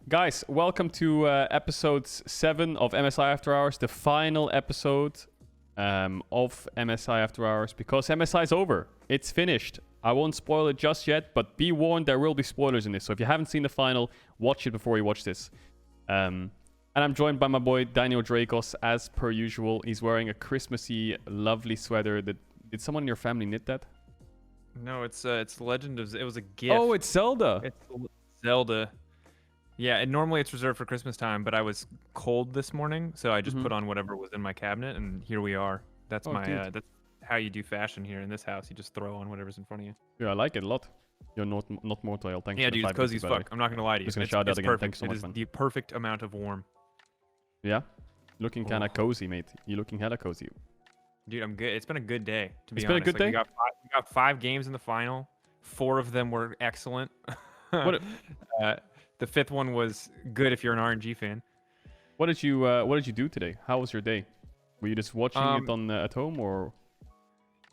Guys, welcome to episode 7 of MSI After Hours, the final episode of MSI After Hours, because MSI is over. It's finished. I won't spoil it just yet, but be warned, there will be spoilers in this. So if you haven't seen the final, watch it before you watch this. And I'm joined by my boy Daniel Drakos, as per usual. He's wearing a Christmassy, lovely sweater. Did someone in your family knit that? No, it's Legend of... It was a gift. Oh, it's Zelda. It's Zelda. Yeah, and normally it's reserved for Christmas time, but I was cold this morning, so I just put on whatever was in my cabinet, and here we are. That's that's how you do fashion here in this house. You just throw on whatever's in front of you. Yeah, I like it a lot. You're not mortal. Thanks. Yeah, for the dude, it's cozy as fuck. I'm not gonna lie to you. Just gonna shout out again. Perfect. Thanks so much, It is man. the perfect amount of warm. Yeah, looking kind of cozy, mate. You looking hella cozy. Dude, I'm good. It's been a good day, to be honest. It's been a good day? We got 5 games in the final. 4 of them were excellent. What? The 5th one was good if you're an RNG fan. What did you do today? How was your day? Were you just watching it on at home, or?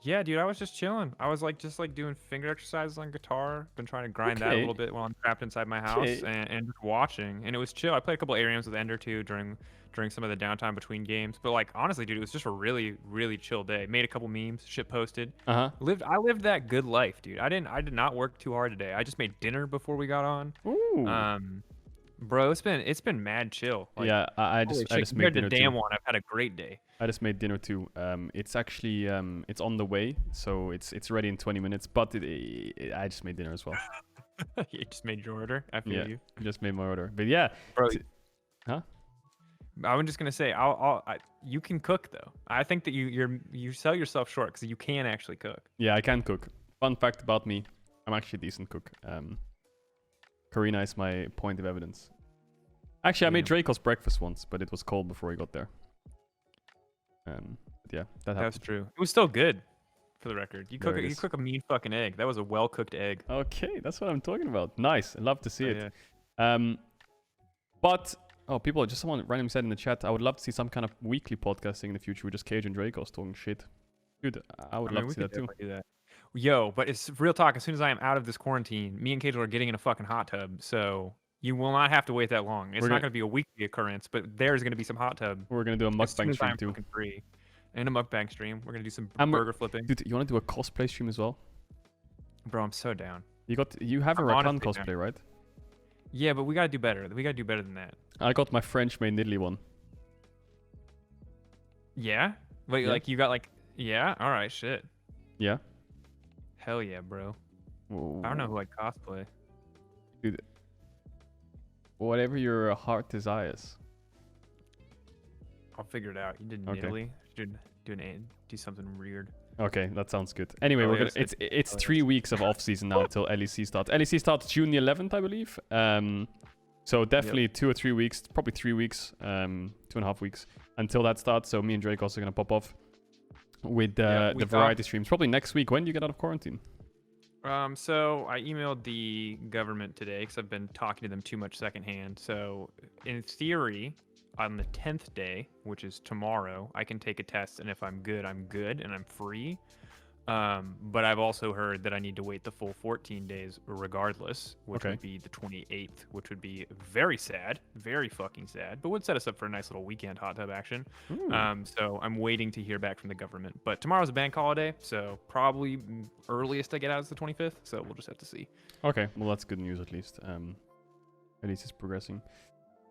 Yeah, dude, I was just chilling. I was just doing finger exercises on guitar. Been trying to grind that a little bit while I'm trapped inside my house and just watching. And it was chill. I played a couple ARAMs with Ender too during some of the downtime between games. But like honestly, dude, it was just a really, really chill day. Made a couple memes, shit posted. I lived that good life, dude. I did not work too hard today. I just made dinner before we got on. Ooh. Bro, it's been mad chill. Like, yeah, I just made dinner too. Damn too. one, I've had a great day. I just made dinner too. It's actually it's on the way, so it's ready in 20 minutes. But I just made dinner as well. You just made your order. I feel you. I just made my order. But yeah, bro. Huh? I'm just gonna say, you can cook though. I think that you sell yourself short because you can actually cook. Yeah, I can cook. Fun fact about me: I'm actually a decent cook. Karina is my point of evidence. Actually, I made Drakos breakfast once, but it was cold before he got there. Yeah, that's true. It was still good, for the record. You cook a mean fucking egg. That was a well cooked egg. Okay, that's what I'm talking about. Nice, I love to see it. Yeah. But someone randomly said in the chat, I would love to see some kind of weekly podcasting in the future with just Cage and Drakos talking shit. Dude, I would love to see that too. Do that. Yo, but it's real talk. As soon as I am out of this quarantine, me and Caedrel are getting in a fucking hot tub, so you will not have to wait that long. It's not going to be a weekly occurrence, but there's going to be some hot tub. We're going to do a mukbang stream too. Free. And a mukbang stream. We're going to do some burger flipping. Dude, you want to do a cosplay stream as well? Bro, I'm so down. You have a Rakan cosplay, right? Yeah, but we got to do better. We got to do better than that. I got my French-made Nidalee one. Yeah? Wait, like you got yeah? All right, shit. Yeah. Hell yeah, bro. Whoa. I don't know who I'd cosplay. Dude, whatever your heart desires. I'll figure it out. You did Nidalee. Should do something weird. Okay, that sounds good. Anyway, it's 3 weeks of off-season now until LEC starts. LEC starts June the 11th, I believe. So definitely 2 or 3 weeks, probably 3 weeks, 2.5 weeks until that starts. So me and Drake also gonna pop off with the variety streams probably next week. When do you get out of quarantine? So I emailed the government today because I've been talking to them too much secondhand. So in theory, on the 10th day, which is tomorrow, I can take a test, and if I'm good, and I'm free. But I've also heard that I need to wait the full 14 days regardless, which would be the 28th, which would be very sad, very fucking sad, but would set us up for a nice little weekend hot tub action. So I'm waiting to hear back from the government. But tomorrow's a bank holiday, so probably earliest I get out is the 25th, so we'll just have to see. Okay, well, that's good news at least. At least it's progressing.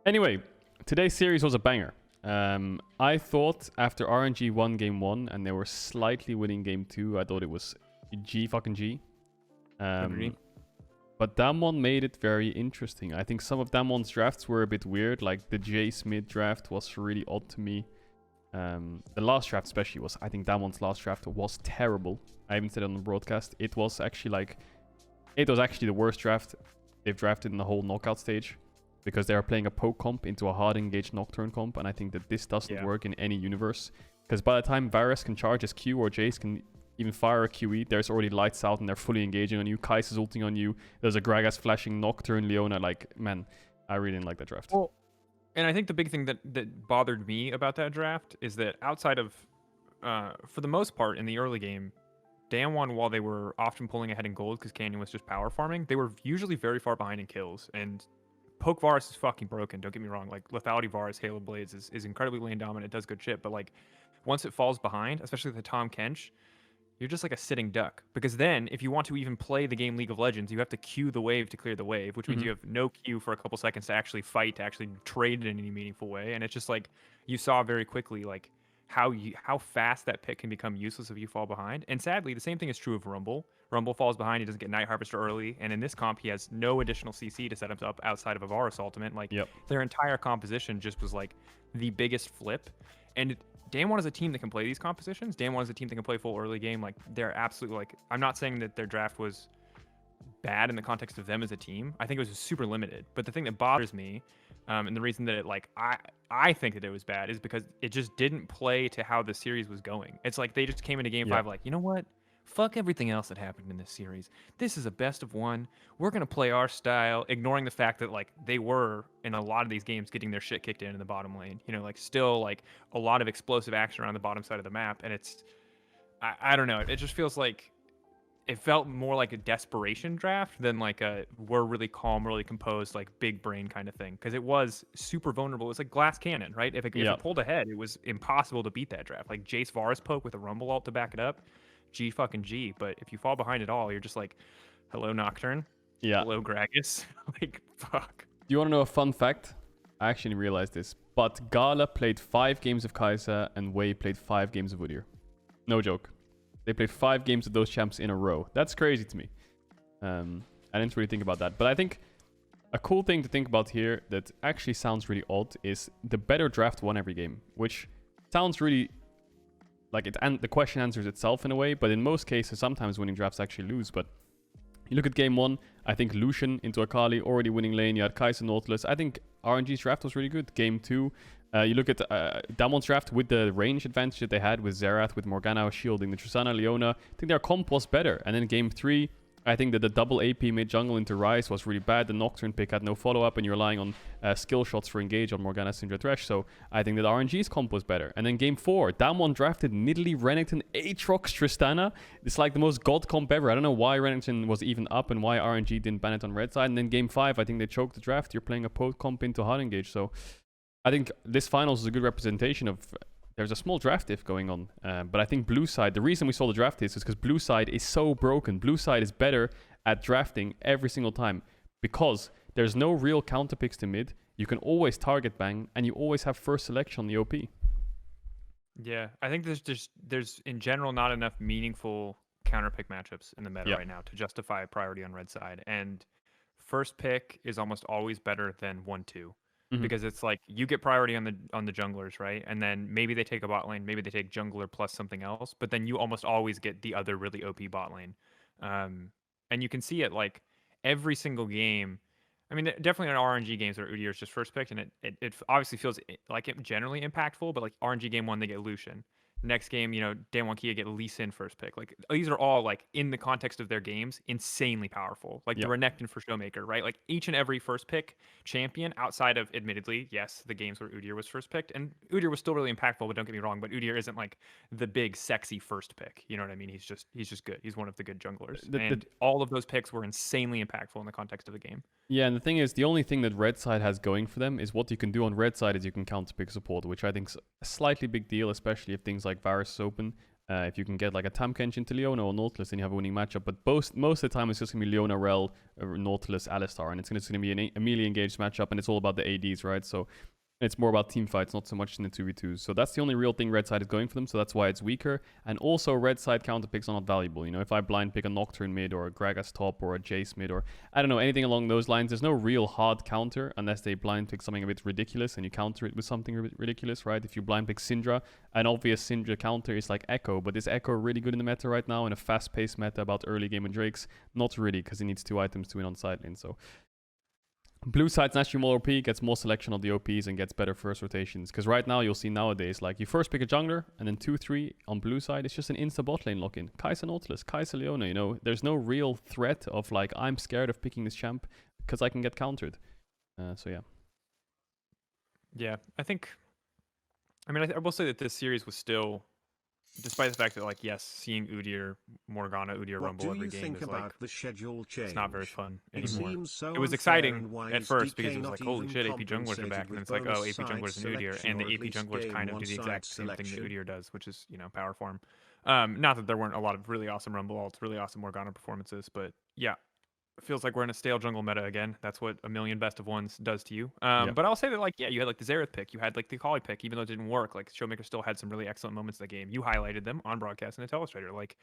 Anyway, today's series was a banger. I thought after RNG won game 1 and they were slightly winning game 2, I thought it was G. But Damwon made it very interesting. I think some of Damwon's drafts were a bit weird, like the J. Smith draft was really odd to me. The last draft especially I think Damwon's last draft was terrible. I even said it on the broadcast. It was actually the worst draft they've drafted in the whole knockout stage. Because they are playing a poke comp into a hard engaged nocturne comp, and I think that this doesn't work in any universe. Because by the time Varus can charge his Q or Jace can even fire a QE, there's already lights out and they're fully engaging on you. Kais is ulting on you. There's a Gragas flashing Nocturne, Leona. Man, I really didn't like that draft. Well, and I think the big thing that bothered me about that draft is that outside of, for the most part in the early game, Damwon, while they were often pulling ahead in gold because Canyon was just power farming, they were usually very far behind in kills. And Poke Varus is fucking broken. Don't get me wrong. Like lethality Varus, Halo Blades is incredibly lane dominant. It does good shit. But like once it falls behind, especially with the Tom Kench, you're just like a sitting duck. Because then if you want to even play the game League of Legends, you have to queue the wave to clear the wave, which means you have no queue for a couple seconds to actually fight, to actually trade in any meaningful way. And it's just like you saw very quickly like how fast that pick can become useless if you fall behind. And sadly, the same thing is true of Rumble. Rumble falls behind, he doesn't get Night Harvester early, and in this comp, he has no additional CC to set him up outside of a Varus ultimate. Like their entire composition just was like the biggest flip. And Damwon is a team that can play these compositions. Damwon is a team that can play full early game. Like they're absolutely like, I'm not saying that their draft was bad in the context of them as a team. I think it was super limited. But the thing that bothers me, and the reason that it like I think that it was bad is because it just didn't play to how the series was going. It's like they just came into game 5 like, you know what? Fuck everything else that happened in this series. This is a best of one. We're going to play our style, ignoring the fact that like they were in a lot of these games getting their shit kicked in the bottom lane. You know, like still like a lot of explosive action around the bottom side of the map. And it's, I don't know. It just feels like it felt more like a desperation draft than like a we're really calm, really composed, like big brain kind of thing. Because it was super vulnerable. It was like glass cannon, right? If it pulled ahead, it was impossible to beat that draft. Like Jace Varus poke with a Rumble ult to back it up. G fucking G. But if you fall behind at all, you're just like, hello Nocturne. Hello Gragas. Like, fuck. Do you want to know a fun fact? I actually realized this. But Gala played 5 games of Kai'Sa and Wei played 5 games of Udyr. No joke. They played 5 games of those champs in a row. That's crazy to me. I didn't really think about that. But I think a cool thing to think about here that actually sounds really odd is the better draft won every game. Which sounds really like it, and the question answers itself in a way, but in most cases, sometimes winning drafts actually lose. But you look at game 1, I think Lucian into Akali, already winning lane. You had Kai'Sa Nautilus. I think RNG's draft was really good. Game 2, you look at Damon's draft with the range advantage that they had with Xerath, with Morgana shielding the Tristana, Leona. I think their comp was better. And then game 3, I think that the double AP mid jungle into Ryze was really bad. The Nocturne pick had no follow-up, and you're relying on skill shots for engage on Morgana, Syndra, Thresh. So I think that RNG's comp was better. And then game 4, Damwon drafted Nidalee, Renekton, Aatrox, Tristana. It's like the most god comp ever. I don't know why Renekton was even up and why RNG didn't ban it on red side. And then game 5, I think they choked the draft. You're playing a poke comp into hard engage. So I think this finals is a good representation of... There's a small draft diff going on, but I think blue side, the reason we saw the draft diff is because blue side is so broken. Blue side is better at drafting every single time because there's no real counter picks to mid. You can always target bang, and you always have first selection on the OP. Yeah, I think there's in general not enough meaningful counter pick matchups in the meta right now to justify a priority on red side. And first pick is almost always better than 1-2. Because it's like you get priority on the junglers, right? And then maybe they take a bot lane, maybe they take jungler plus something else, but then you almost always get the other really OP bot lane. And you can see it like every single game. I mean, definitely in RNG games where Udyr is just first picked, and it obviously feels like it generally impactful, but like RNG game 1, they get Lucian. Next game, you know, Damwon Kia get Lee Sin first pick. Like these are all like in the context of their games, insanely powerful. Like the Renekton for Showmaker, right? Like each and every first pick champion outside of, admittedly, yes, the games where Udyr was first picked, and Udyr was still really impactful. But don't get me wrong, but Udyr isn't like the big sexy first pick. You know what I mean? He's just good. He's one of the good junglers, and all of those picks were insanely impactful in the context of the game. Yeah, and the thing is, the only thing that red side has going for them is what you can do on red side is you can counter pick support, which I think is a slightly big deal, especially if things like Varus is open. If you can get like a Tahm Kench into Leona or Nautilus, then you have a winning matchup. But most of the time, it's just going to be Leona, Rel, Nautilus, Alistar, and it's going to be an immediately engaged matchup, and it's all about the ADs, right? So it's more about team fights, not so much in the 2v2s. So that's the only real thing red side is going for them, so that's why it's weaker. And also, red side counter picks are not valuable. You know, if I blind pick a Nocturne mid or a Gragas top or a Jace mid or, I don't know, anything along those lines, there's no real hard counter unless they blind pick something a bit ridiculous and you counter it with something a bit ridiculous, right? If you blind pick Syndra, an obvious Syndra counter is like Echo, but is Echo really good in the meta right now in a fast-paced meta about early game and Drakes? Not really, because he needs 2 items to win on side lane, so... Blue side's naturally more OP, gets more selection of the OPs and gets better first rotations. Because right now, you'll see nowadays, like you first pick a jungler and then 2-3 on blue side, it's just an insta bot lane lock-in. Kai'Sa Nautilus, Kai'Sa Leona, you know, there's no real threat of like, I'm scared of picking this champ because I can get countered. So yeah. Yeah, I think, I mean, I will say that this series was still despite the fact that, like, yes, seeing Udyr, Morgana, Udyr What Rumble do every you game think is like, about the schedule change? it's not very fun It anymore. seems so It was unfair, exciting and why at is first because DK it was not like, holy even shit, AP junglers are back, compensated and then with it's like, bonus oh, AP side junglers and Udyr, selection, and or the at AP least junglers game kind of one do the side exact same thing that selection? Udyr does, which is, you know, power form. Not that there weren't a lot of really awesome Rumble ults, really awesome Morgana performances, but yeah, it feels like we're in a stale jungle meta again. That's what a million best of ones does to you. Yeah. But I'll say that, like, yeah, you had like the Xerath pick, you had like the Akali pick, even though it didn't work. Like, Showmaker still had some really excellent moments in the game. You highlighted them on broadcast and at Telestrator. Like,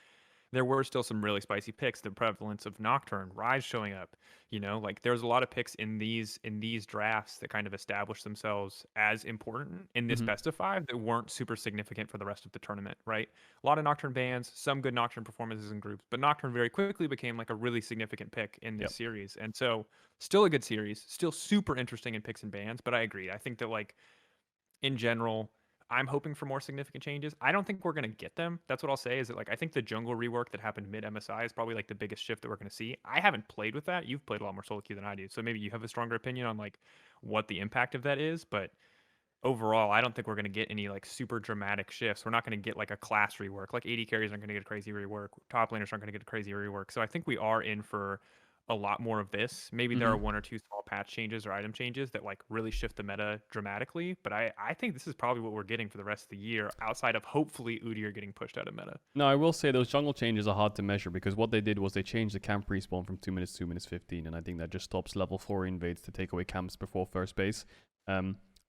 there were still some really spicy picks. The prevalence of Nocturne, Rise showing up, you know, like there's a lot of picks in these drafts that kind of established themselves as important in this Hmm. best of five that weren't super significant for the rest of the tournament, right? A lot of Nocturne bans, some good Nocturne performances in groups, but Nocturne very quickly became like a really significant pick in this Yep. series. And so still a good series, still super interesting in picks and bans, but I agree. I think that, like, in general, I'm hoping for more significant changes. I don't think we're going to get them. That's what I'll say, is that, like, I think the jungle rework that happened mid MSI is probably like the biggest shift that we're going to see. I haven't played with that. You've played a lot more solo queue than I do. So maybe you have a stronger opinion on like what the impact of that is, but overall, I don't think we're going to get any like super dramatic shifts. We're not going to get like a class rework. Like, AD carries aren't going to get a crazy rework. Top laners aren't going to get a crazy rework. So I think we are in for a lot more of this. Maybe there Hmm. are one or two small patch changes or item changes that like really shift the meta dramatically. But I think this is probably what we're getting for the rest of the year, outside of hopefully Udyr getting pushed out of meta. No, I will say those jungle changes are hard to measure because what they did was they changed the camp respawn from 2 minutes to 2 minutes 15, and I think that just stops level 4 invades to take away camps before first base. I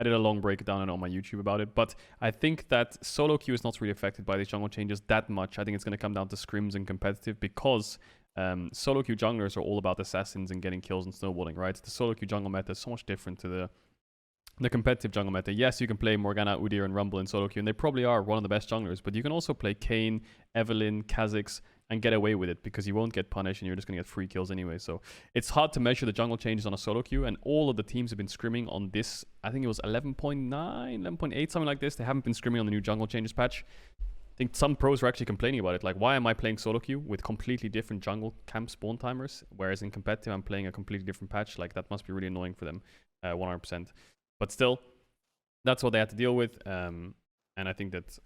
did a long breakdown on my YouTube about it, but I think that solo queue is not really affected by these jungle changes that much. I think it's going to come down to scrims and competitive because solo queue junglers are all about assassins and getting kills and snowballing, right? The solo queue jungle meta is so much different to the competitive jungle meta. Yes, you can play Morgana, Udyr, and Rumble in solo queue, and they probably are one of the best junglers, but you can also play Kayn, Evelynn, Kha'Zix, and get away with it because you won't get punished and you're just going to get free kills anyway. So it's hard to measure the jungle changes on a solo queue, and all of the teams have been scrimming on this. I think it was 11.9, 11.8, something like this. They haven't been scrimming on the new jungle changes patch. I think some pros were actually complaining about it. Like, why am I playing solo queue with completely different jungle camp spawn timers, whereas in competitive I'm playing a completely different patch? Like, that must be really annoying for them, 100%. But still, that's what they had to deal with. And I think that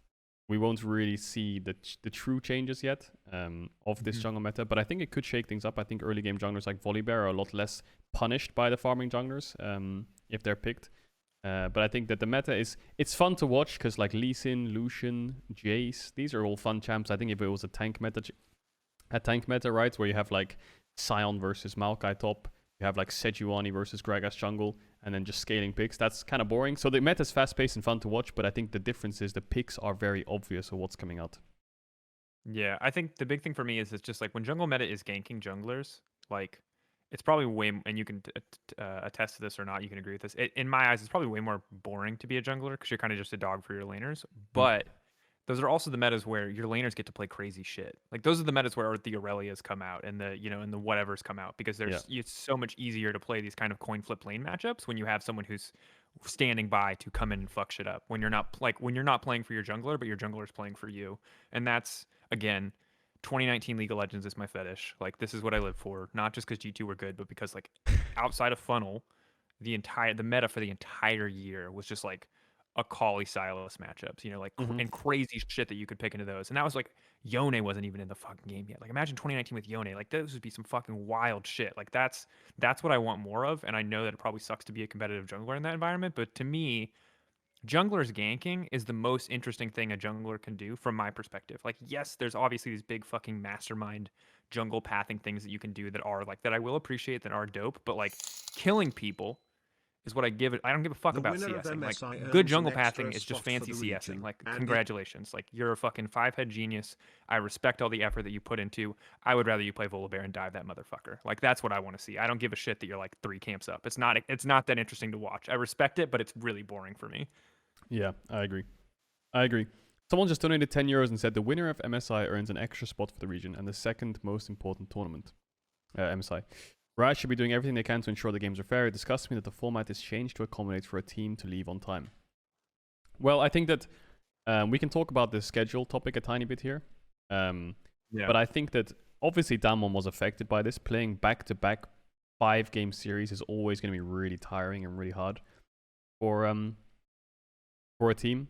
we won't really see the true changes yet of this jungle meta. But I think it could shake things up. I think early game junglers like Volibear are a lot less punished by the farming junglers if they're picked. But I think that the meta it's fun to watch because like Lee Sin, Lucian, Jace, these are all fun champs. I think if it was a tank meta, right, where you have like Sion versus Maokai top, you have like Sejuani versus Gragas jungle, and then just scaling picks, that's kind of boring. So the meta is fast-paced and fun to watch, but I think the difference is the picks are very obvious of what's coming out. Yeah, I think the big thing for me is it's just like when jungle meta is ganking junglers, like, it's probably way, and you can attest to this or not, you can agree with this. In my eyes, it's probably way more boring to be a jungler because you're kind of just a dog for your laners. But those are also the metas where your laners get to play crazy shit. Like, those are the metas where the Aurelias come out and the, you know, and the whatevers come out because it's so much easier to play these kind of coin flip lane matchups when you have someone who's standing by to come in and fuck shit up. When you're not playing for your jungler, but your jungler's playing for you. And that's, again, 2019 League of Legends is my fetish. Like, this is what I live for, not just because G2 were good, but because, like, outside of funnel, the meta for the entire year was just like Akali Silas matchups, you know, like and crazy shit that you could pick into those. And that was like, Yone wasn't even in the fucking game yet. Like, imagine 2019 with Yone. Like, those would be some fucking wild shit. Like, that's what I want more of. And I know that it probably sucks to be a competitive jungler in that environment, but to me, jungler's ganking is the most interesting thing a jungler can do from my perspective. Like, yes, there's obviously these big fucking mastermind jungle pathing things that you can do that are like, that I will appreciate, that are dope, but like, killing people is what I give it. I don't give a fuck about CSing. Like, good jungle pathing is just fancy CSing. Like, congratulations. Like, you're a fucking 5-head genius. I respect all the effort that you put into. I would rather you play Volibear and dive that motherfucker. Like, that's what I want to see. I don't give a shit that you're like 3 camps up. It's not that interesting to watch. I respect it, but it's really boring for me. Yeah, I agree. Someone just donated 10 euros and said the winner of MSI earns an extra spot for the region and the second most important tournament. MSI. Riot should be doing everything they can to ensure the games are fair. It disgusts me that the format is changed to accommodate for a team to leave on time. Well, I think that we can talk about the schedule topic a tiny bit here. But I think that obviously Damwon was affected by this. Playing back-to-back 5-game series is always going to be really tiring and really hard for a team.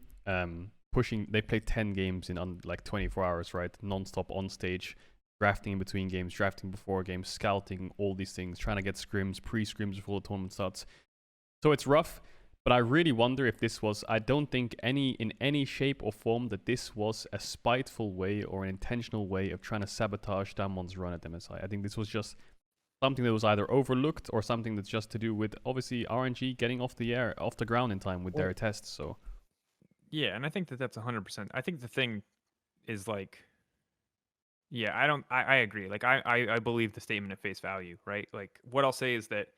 pushing. They played 10 games in like 24 hours, right? Non-stop on stage, drafting in between games, drafting before games, scouting, all these things, trying to get scrims, pre-scrims before the tournament starts. So it's rough, but I really wonder if this was, I don't think in any shape or form that this was a spiteful way or an intentional way of trying to sabotage Damon's run at MSI. I think this was just something that was either overlooked or something that's just to do with, obviously, RNG getting off the ground in time with their tests, so. Yeah, and I think that's 100%. I think the thing is like, yeah, I agree. Like, I believe the statement at face value, right? Like, what I'll say is that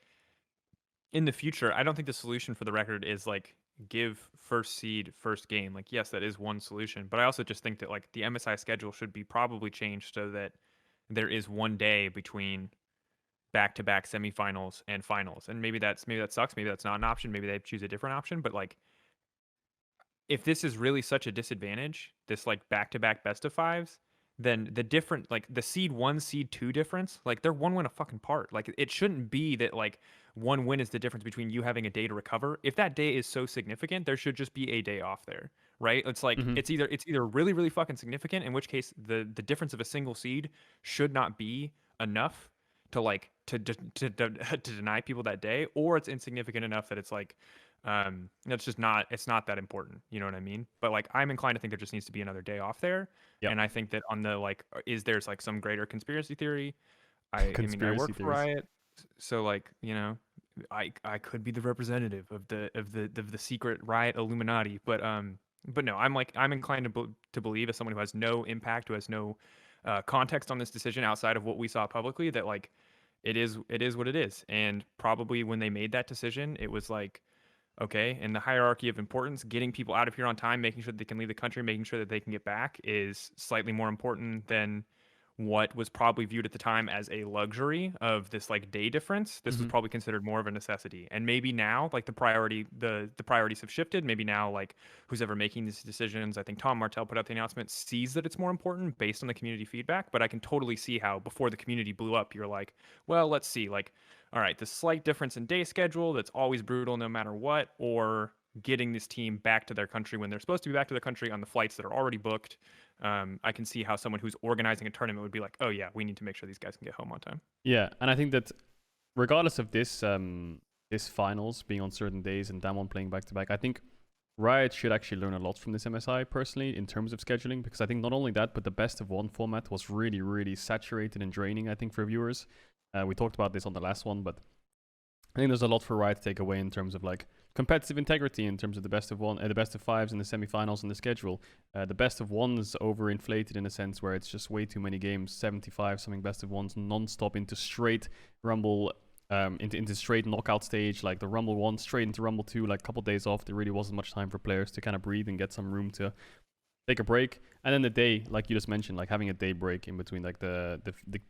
in the future, I don't think the solution for the record is like give first seed first game. Like, yes, that is one solution, but I also just think that like the MSI schedule should be probably changed so that there is one day between back-to-back semifinals and finals. And maybe that sucks. Maybe that's not an option. Maybe they choose a different option. But like, if this is really such a disadvantage, this like back-to-back best of fives, then the different like the seed 1 seed 2 difference, like they're one win a fucking part. Like it shouldn't be that like one win is the difference between you having a day to recover. If that day is so significant, there should just be a day off there, right? It's like it's either really really fucking significant, in which case the difference of a single seed should not be enough to like to deny people that day, or it's insignificant enough that it's like it's just not, it's not that important, you know what I mean? But like I'm inclined to think there just needs to be another day off there. Yep. And I think that on the like, is there's like some greater conspiracy theory? I mean, I work for theories. Riot, so like, you know, I could be the representative of the secret Riot Illuminati, but no, I'm inclined to believe, as someone who has no impact, who has no context on this decision outside of what we saw publicly, that like it is what it is. And probably when they made that decision, it was like, okay, in the hierarchy of importance, getting people out of here on time, making sure that they can leave the country, making sure that they can get back is slightly more important than what was probably viewed at the time as a luxury of this like day difference. This was probably considered more of a necessity. And maybe now like the priorities have shifted. Maybe now like who's ever making these decisions, I think Tom Martell put out the announcement, sees that it's more important based on the community feedback. But I can totally see how before the community blew up, you're like, well, let's see, like, all right, the slight difference in day schedule that's always brutal no matter what, or getting this team back to their country when they're supposed to be back to their country on the flights that are already booked. I can see how someone who's organizing a tournament would be like, oh yeah, we need to make sure these guys can get home on time. Yeah, and I think that regardless of this this finals being on certain days and Damwon playing back to back, I think Riot should actually learn a lot from this MSI personally in terms of scheduling, because I think not only that, but the best of one format was really, really saturated and draining, I think, for viewers. We talked about this on the last one, but I think there's a lot for Riot to take away in terms of like competitive integrity, in terms of the best of one, the best of fives in the semifinals and the schedule. The best of ones overinflated in a sense where it's just way too many games, 75 something best of ones non-stop into straight Rumble, into straight knockout stage, like the Rumble 1 straight into Rumble 2, like a couple days off. There really wasn't much time for players to kind of breathe and get some room to take a break. And then the day, like you just mentioned, like having a day break in between like the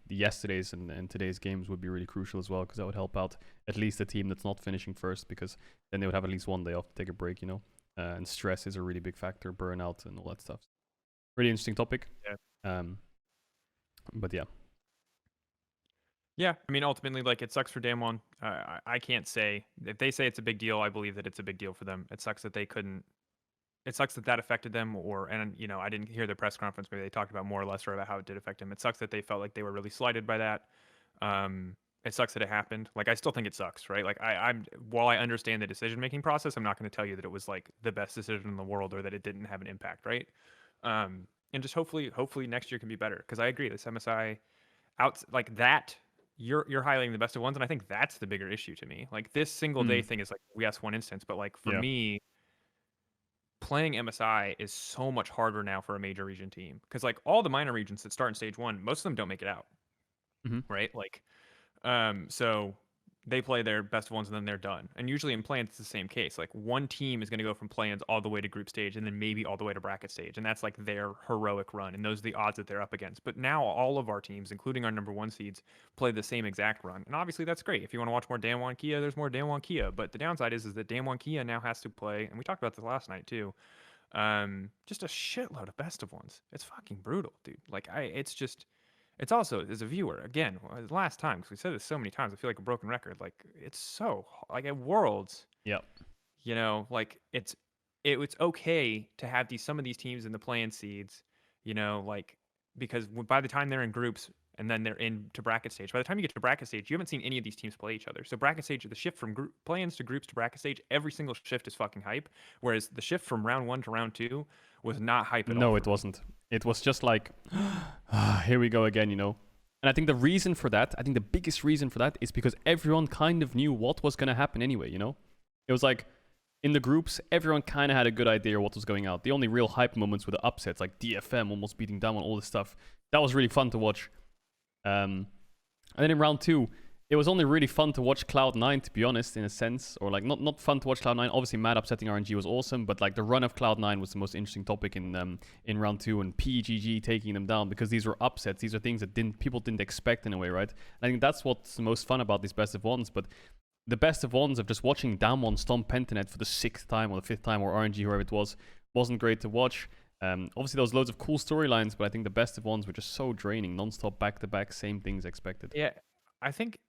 yesterday's and today's games would be really crucial as well, because that would help out at least the team that's not finishing first, because then they would have at least one day off to take a break, you know. And stress is a really big factor, burnout and all that stuff. Really interesting topic. Yeah. But yeah. Yeah, I mean, ultimately, like, it sucks for Damwon. I can't say, if they say it's a big deal, I believe that it's a big deal for them. It sucks that they couldn't, it sucks that that affected them, and you know, I didn't hear their press conference, maybe they talked about more or less about how it did affect them. It sucks that they felt like they were really slighted by that. It sucks that it happened. Like, I still think it sucks, right? Like, while I understand the decision-making process, I'm not going to tell you that it was like the best decision in the world or that it didn't have an impact, right? And just hopefully next year can be better, because I agree, this MSI out like that. You're highlighting the best of ones, and I think that's the bigger issue to me. Like, this single day thing is like, yes, one instance, but like for me, playing MSI is so much harder now for a major region team, because like all the minor regions that start in stage 1, most of them don't make it out, right? Like, so they play their best of ones and then they're done. And usually in play-ins, it's the same case. Like, one team is going to go from play-ins all the way to group stage and then maybe all the way to bracket stage. And that's like their heroic run. And those are the odds that they're up against. But now all of our teams, including our number 1 seeds, play the same exact run. And obviously that's great. If you want to watch more Damwon Kia, there's more Damwon Kia. But the downside is that Damwon Kia now has to play, and we talked about this last night too, just a shitload of best of ones. It's fucking brutal, dude. Like, it's also, as a viewer, again, last time, because we said this so many times, I feel like a broken record. Like, it's so, like, at Worlds, Yep. you know, like, it's it's okay to have some of these teams in the play-in seeds, like because by the time they're in groups and then they're into bracket stage, by the time you get to bracket stage, you haven't seen any of these teams play each other. So bracket stage, the shift from play-ins to groups to bracket stage, every single shift is fucking hype. Whereas the shift from round 1 to round 2 was not hype at all. No, for it me. wasn't. It was just like, here we go again, And I think the reason for that, I think the biggest reason for that is because everyone kind of knew what was going to happen anyway, It was like, in the groups, everyone kind of had a good idea what was going out. The only real hype moments were the upsets, like DFM almost beating down on all this stuff. That was really fun to watch. And then in round 2, it was only really fun to watch Cloud9, to be honest, in a sense. Or like, not fun to watch Cloud9. Obviously, Mad upsetting RNG was awesome, but like the run of Cloud9 was the most interesting topic in round 2, and PGG taking them down, because these were upsets. These are things that people didn't expect in a way, right? And I think that's what's the most fun about these best of ones. But the best of ones of just watching Damwon stomp Pentanet for the 6th time or the 5th time, or RNG, whoever it wasn't great to watch. Obviously, there was loads of cool storylines, but I think the best of ones were just so draining, non-stop, back-to-back, same things expected. Yeah, I think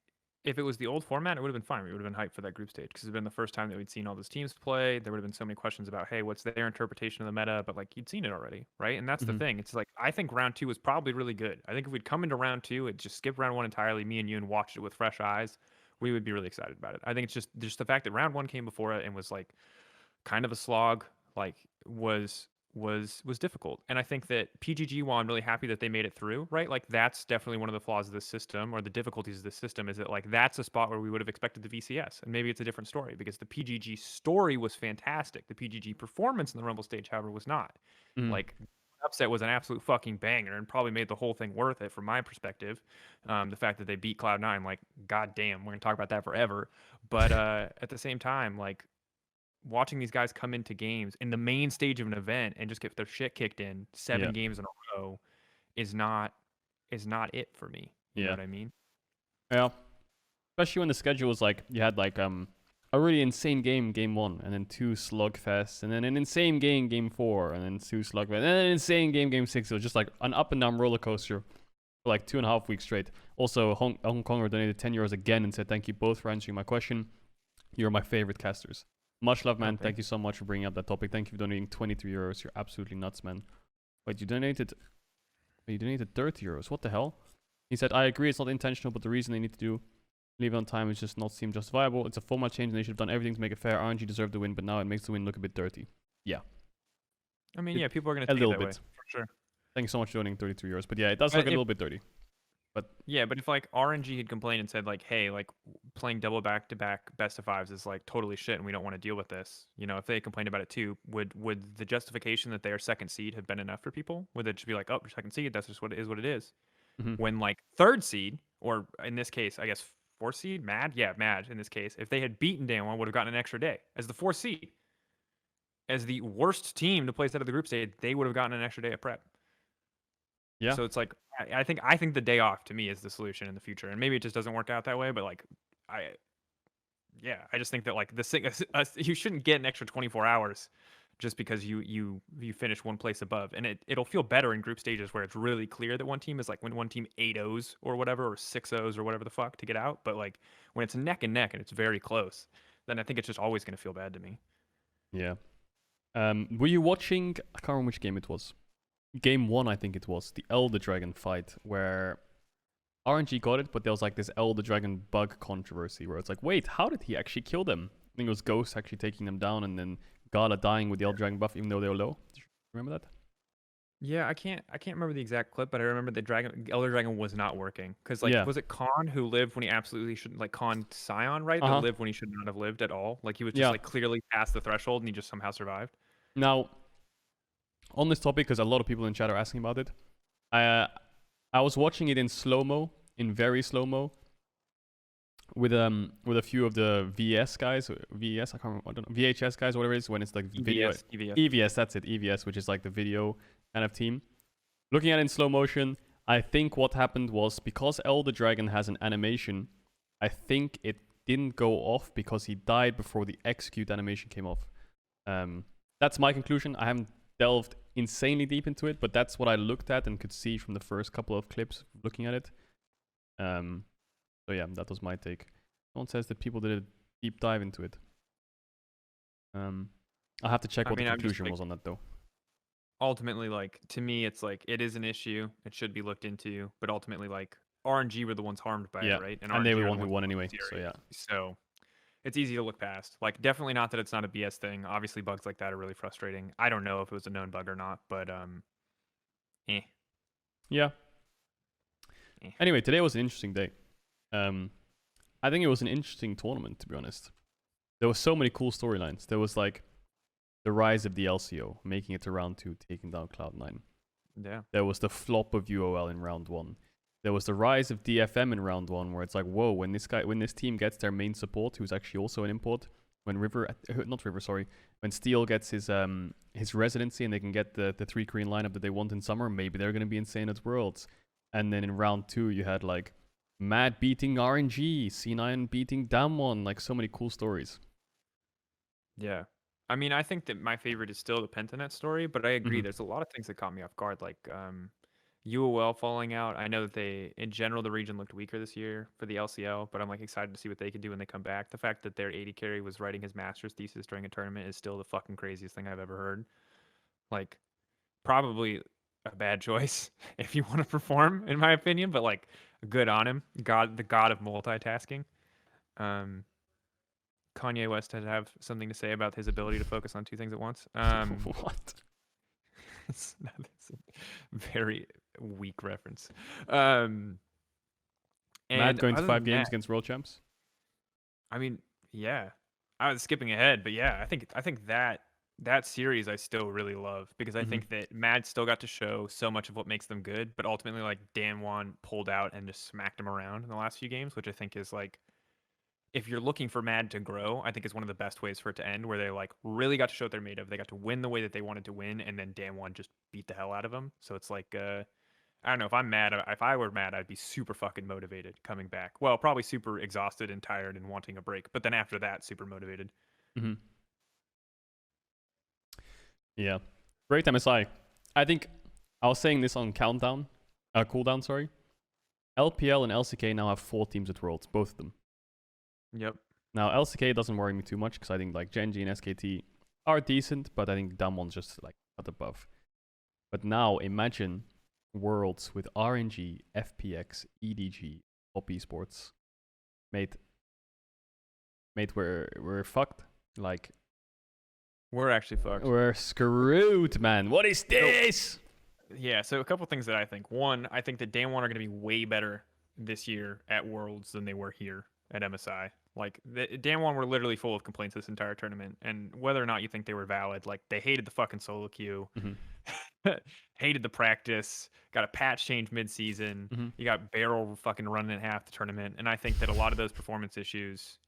if it was the old format, it would have been fine. We would have been hyped for that group stage because it's been the first time that we'd seen all those teams play. There would have been so many questions about, hey, what's their interpretation of the meta? But like, you'd seen it already, right? And that's the thing. It's like, I think round 2 was probably really good. I think if we'd come into round 2 and just skip round 1 entirely, me and you, and watched it with fresh eyes, we would be really excited about it. I think it's just the fact that round 1 came before it and was like kind of a slog, like was difficult. And I think that PGG, while I'm really happy that they made it through, right? Like that's definitely one of the flaws of this system, or the difficulties of this system, is that like that's a spot where we would have expected the VCS. And maybe it's a different story because the PGG story was fantastic. The PGG performance in the Rumble stage, however, was not. Like upset was an absolute fucking banger and probably made the whole thing worth it from my perspective. The fact that they beat Cloud9, like, goddamn, we're gonna talk about that forever. But at the same time, like, watching these guys come into games in the main stage of an event and just get their shit kicked in 7 games in a row is not it for me. You know what I mean? Yeah. Especially when the schedule was like, you had like a really insane game 1, and then 2 slugfests, and then an insane game 4, and then 2 slugfests, and then an insane game 6. It was just like an up and down roller coaster for like 2.5 weeks straight. Also, Hong Konger donated €10 again and said, thank you both for answering my question. You're my favorite casters. Much love, man. Thank you so much for bringing up that topic. Thank you for donating €23. You're absolutely nuts, man. Wait, you donated €30. What the hell? He said, I agree, it's not intentional, but the reason they need to leave it on time is just not seem justifiable. It's a format change and they should have done everything to make it fair. RNG deserved the win, but now it makes the win look a bit dirty. Yeah. I mean, yeah, people are going to take it that way, for sure. Thank you so much for donating €33. But yeah, it does look a little bit dirty. But yeah, but if like RNG had complained and said like, hey, like playing double back-to-back best of 5s is like totally shit and we don't want to deal with this, if they complained about it too, would the justification that their second seed have been enough for people? Would it just be like, oh, your second seed, that's just what it is? When like third seed, or in this case, I guess 4th seed, Mad in this case, if they had beaten Day 1, would have gotten an extra day as the 4th seed, as the worst team to place out of the group stage, they would have gotten an extra day of prep. Yeah. So it's like, I think the day off to me is the solution in the future, and maybe it just doesn't work out that way. But like, I just think that like you shouldn't get an extra 24 hours just because you finish one place above, and it'll feel better in group stages where it's really clear that one team is like, when one team 8-0s or whatever, or 6-0s or whatever the fuck to get out. But like when it's neck and neck and it's very close, then I think it's just always going to feel bad to me. Yeah. Were you watching? I can't remember which game it was. Game 1, I think it was, the Elder Dragon fight, where RNG got it, but there was like this Elder Dragon bug controversy where it's like, wait, how did he actually kill them? I think it was Ghost actually taking them down, and then Gala dying with the Elder Dragon buff even though they were low. Do you remember that? Yeah, I can't remember the exact clip, but I remember the Elder Dragon was not working because like, was it Khan who lived when he absolutely shouldn't, like Khan Scion, right? That lived when he should not have lived at all. Like he was just like clearly past the threshold and he just somehow survived. Now, on this topic, because a lot of people in chat are asking about it, I was watching it in slow-mo, in very slow-mo, with a few of the VS guys, VS, I can't remember, I don't know, VHS guys, whatever it is, when it's like video, EVS, that's it, EVS, which is like the video kind of team. Looking at it in slow motion, I think what happened was, because Elder Dragon has an animation, I think it didn't go off because he died before the execute animation came off. That's my conclusion. I haven't delved insanely deep into it, but that's what I looked at and could see from the first couple of clips looking at it. So yeah, that was my take. Someone says that people did a deep dive into it. I'll have to check I what mean, the I'm just conclusion like, was on that though. ultimately, like, to me, it's like it is an issue. It should be looked into, but ultimately, like, RNG were the ones harmed by Yeah, it, right? and they RNG were the are the one who ones won who won anyway. the So series. yeah. So it's easy to look past. Like, definitely not that it's not a BS thing. Obviously, bugs like that are really frustrating. I don't know if it was a known bug or not, but eh. Yeah. Eh. Anyway, today was an interesting day. I think it was an interesting tournament, to be honest. There were so many cool storylines. There was like the rise of the LCO, making it to round 2, taking down Cloud9. Yeah. There was the flop of UOL in round 1. There was the rise of DFM in round 1, where it's like, whoa, when this team gets their main support, who's actually also an import, when when Steel gets his residency and they can get the 3 Korean lineup that they want in summer, maybe they're gonna be insane at Worlds. And then in round 2, you had like Mad beating RNG, C9 beating Damwon, like so many cool stories. Yeah. I mean, I think that my favorite is still the Pentanet story, but I agree. Mhm. There's a lot of things that caught me off guard, like UOL falling out. I know that they, in general, the region looked weaker this year for the LCL, but I'm like excited to see what they can do when they come back. The fact that their 80 carry was writing his master's thesis during a tournament is still the fucking craziest thing I've ever heard. Like, probably a bad choice if you want to perform, in my opinion, but like, good on him. The god of multitasking. Um, Kanye West had to have something to say about his ability to focus on 2 things at once. What? It's a very weak reference. And Mad going to other 5 than games that, against world champs? I mean, yeah, I was skipping ahead, but yeah, I think that series I still really love because I Mhm. think that Mad still got to show so much of what makes them good, but ultimately like Dan Juan pulled out and just smacked him around in the last few games, which I think is like, if you're looking for Mad to grow, I think it's one of the best ways for it to end, where they like really got to show what they're made of. They got to win the way that they wanted to win, and then Dan One just beat the hell out of them. So it's like, I don't know, if I'm mad, if I were mad, I'd be super fucking motivated coming back. Well, probably super exhausted and tired and wanting a break, but then after that, super motivated. Mhm. Yeah. Great MSI. I think I was saying this on cooldown, sorry. LPL and LCK now have 4 teams at Worlds, both of them. Yep. Now, LCK doesn't worry me too much because I think like Genji and SKT are decent, but I think Damon's just like up above. But now imagine Worlds with RNG, FPX, EDG, Top Esports. Mate, we're fucked. Like, We're actually fucked. we're screwed, man. What is this? Yeah, so a couple things that I think. One, I think that Dan One are going to be way better this year at Worlds than they were here at MSI. Like, Dan One were literally full of complaints this entire tournament, and whether or not you think they were valid, like, they hated the fucking solo queue, hated the practice, got a patch change mid-season, you got Barrel fucking running at half the tournament, and I think that a lot of those performance issues,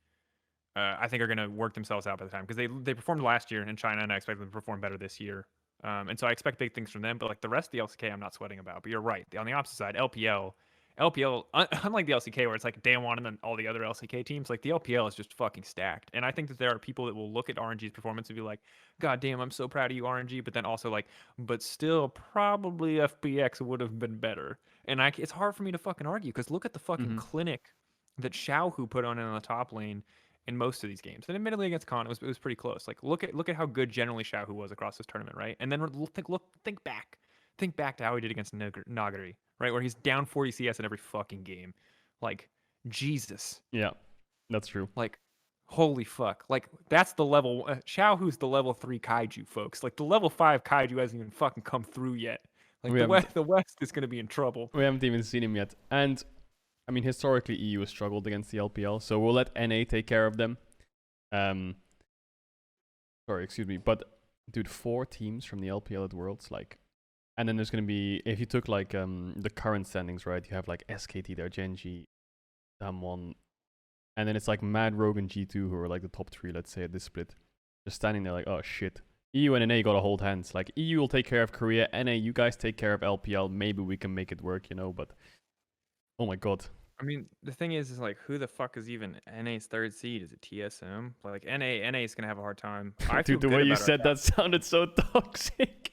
I think are going to work themselves out by the time, because they performed last year in China, and I expect them to perform better this year. And so I expect big things from them, but like the rest of the LCK, I'm not sweating about. But you're right. On the opposite side, LPL, unlike the LCK where it's like Dan One and then all the other LCK teams, like the LPL is just fucking stacked. And I think that there are people that will look at RNG's performance and be like, God damn, I'm so proud of you, RNG. But then also like, but still, probably FPX would have been better. And it's hard for me to fucking argue because look at the fucking clinic that Xiaohu put on in the top lane in most of these games. And admittedly against Con, it was pretty close. Like look at how good generally Xiaohu was across this tournament, right? And then think back to how he did against Nagari, right? Where he's down 40 CS in every fucking game. Like Jesus. Yeah, that's true. Like holy fuck. Like that's the level. Xiaohu's the level 3 Kaiju, folks. Like the level 5 Kaiju hasn't even fucking come through yet. Like the West is going to be in trouble. We haven't even seen him yet. And I mean, historically, EU has struggled against the LPL, so we'll let NA take care of them. Sorry, excuse me. But, dude, 4 teams from the LPL at Worlds, like... And then there's going to be... If you took, like, the current standings, right? You have, like, SKT there, Genji, Damwon. And then it's, like, Mad, Rogue, and G2, who are, like, the top 3, let's say, at this split. Just standing there like, oh, shit. EU and NA gotta hold hands. Like, EU will take care of Korea. NA, you guys take care of LPL. Maybe we can make it work, you know, but... Oh my god. I mean, the thing is like, who the fuck is even NA's 3rd seed? Is it TSM? Like, NA is gonna have a hard time. Dude, the way you said that sounded so toxic.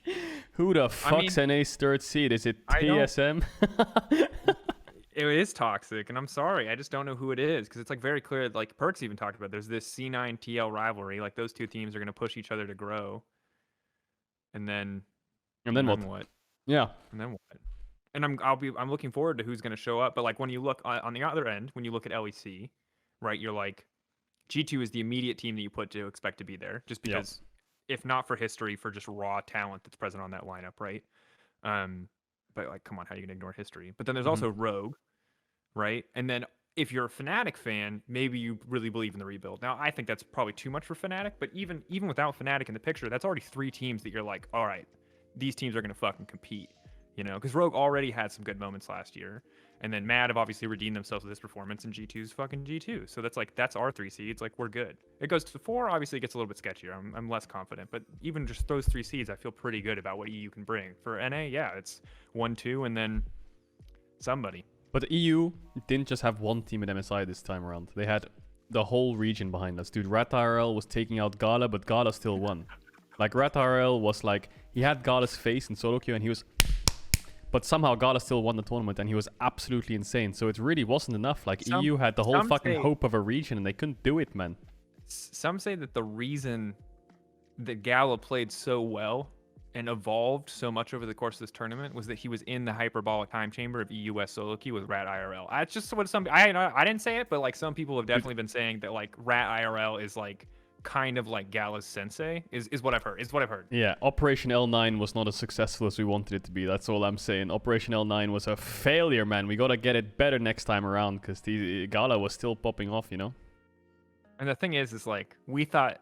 Who the fuck's NA's 3rd seed? Is it TSM? It is toxic, and I'm sorry, I just don't know who it is because it's like very clear. Like Perks even talked about, there's this C9 TL rivalry. Like those two teams are gonna push each other to grow, and then what? Yeah. And then what? And I'm looking forward to who's gonna show up. But like when you look on the other end, when you look at LEC, right? You're like, G2 is the immediate team that you put to expect to be there, just because, if not for history, for just raw talent that's present on that lineup, right? But like, come on, how are you gonna ignore history? But then there's also Rogue, right? And then if you're a Fnatic fan, maybe you really believe in the rebuild. Now, I think that's probably too much for Fnatic, but even without Fnatic in the picture, that's already 3 teams that you're like, all right, these teams are gonna fucking compete, you know? Because Rogue already had some good moments last year. And then Mad have obviously redeemed themselves with this performance, and G2's fucking G2. So that's our 3 seeds. Like, we're good. It goes to 4, obviously it gets a little bit sketchier. I'm less confident. But even just those 3 seeds, I feel pretty good about what EU can bring. For NA, yeah, it's 1, 2, and then somebody. But EU didn't just have one team at MSI this time around. They had the whole region behind us. Dude, RatIRL was taking out Gala, but Gala still won. Like, RatIRL was like, he had Gala's face in solo queue, and he was... But somehow Gala still won the tournament, and he was absolutely insane. So it really wasn't enough. Like, EU had the whole fucking hope of a region, and they couldn't do it, man. Some say that the reason that Gala played so well and evolved so much over the course of this tournament was that he was in the hyperbolic time chamber of EUS solo queue with RatIRL. That's just what I didn't say it, but like some people have definitely been saying that like RatIRL is like kind of like Gala's sensei is what I've heard. Yeah, Operation L9 was not as successful as we wanted it to be. That's all I'm saying. Operation L9 was a failure, man. We gotta get it better next time around because the Gala was still popping off, you know? And the thing is like we thought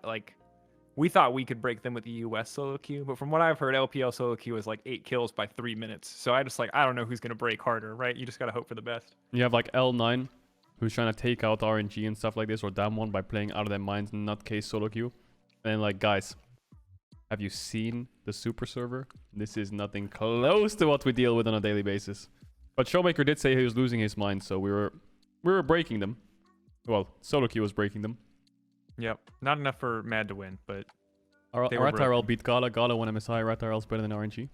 we could break them with the US solo queue, but from what I've heard, LPL solo queue is like 8 kills by 3 minutes. So I don't know who's gonna break harder, right? You just gotta hope for the best. You have like L9, who's trying to take out RNG and stuff like this, or Damwon by playing out of their minds in nutcase solo queue. And like, guys, have you seen the super server? This is nothing close to what we deal with on a daily basis. But Showmaker did say he was losing his mind, so we were breaking them. Well, solo queue was breaking them. Yep, not enough for Mad to win, but RatIRL beat Gala. Gala won MSI. RatIRL's better than RNG.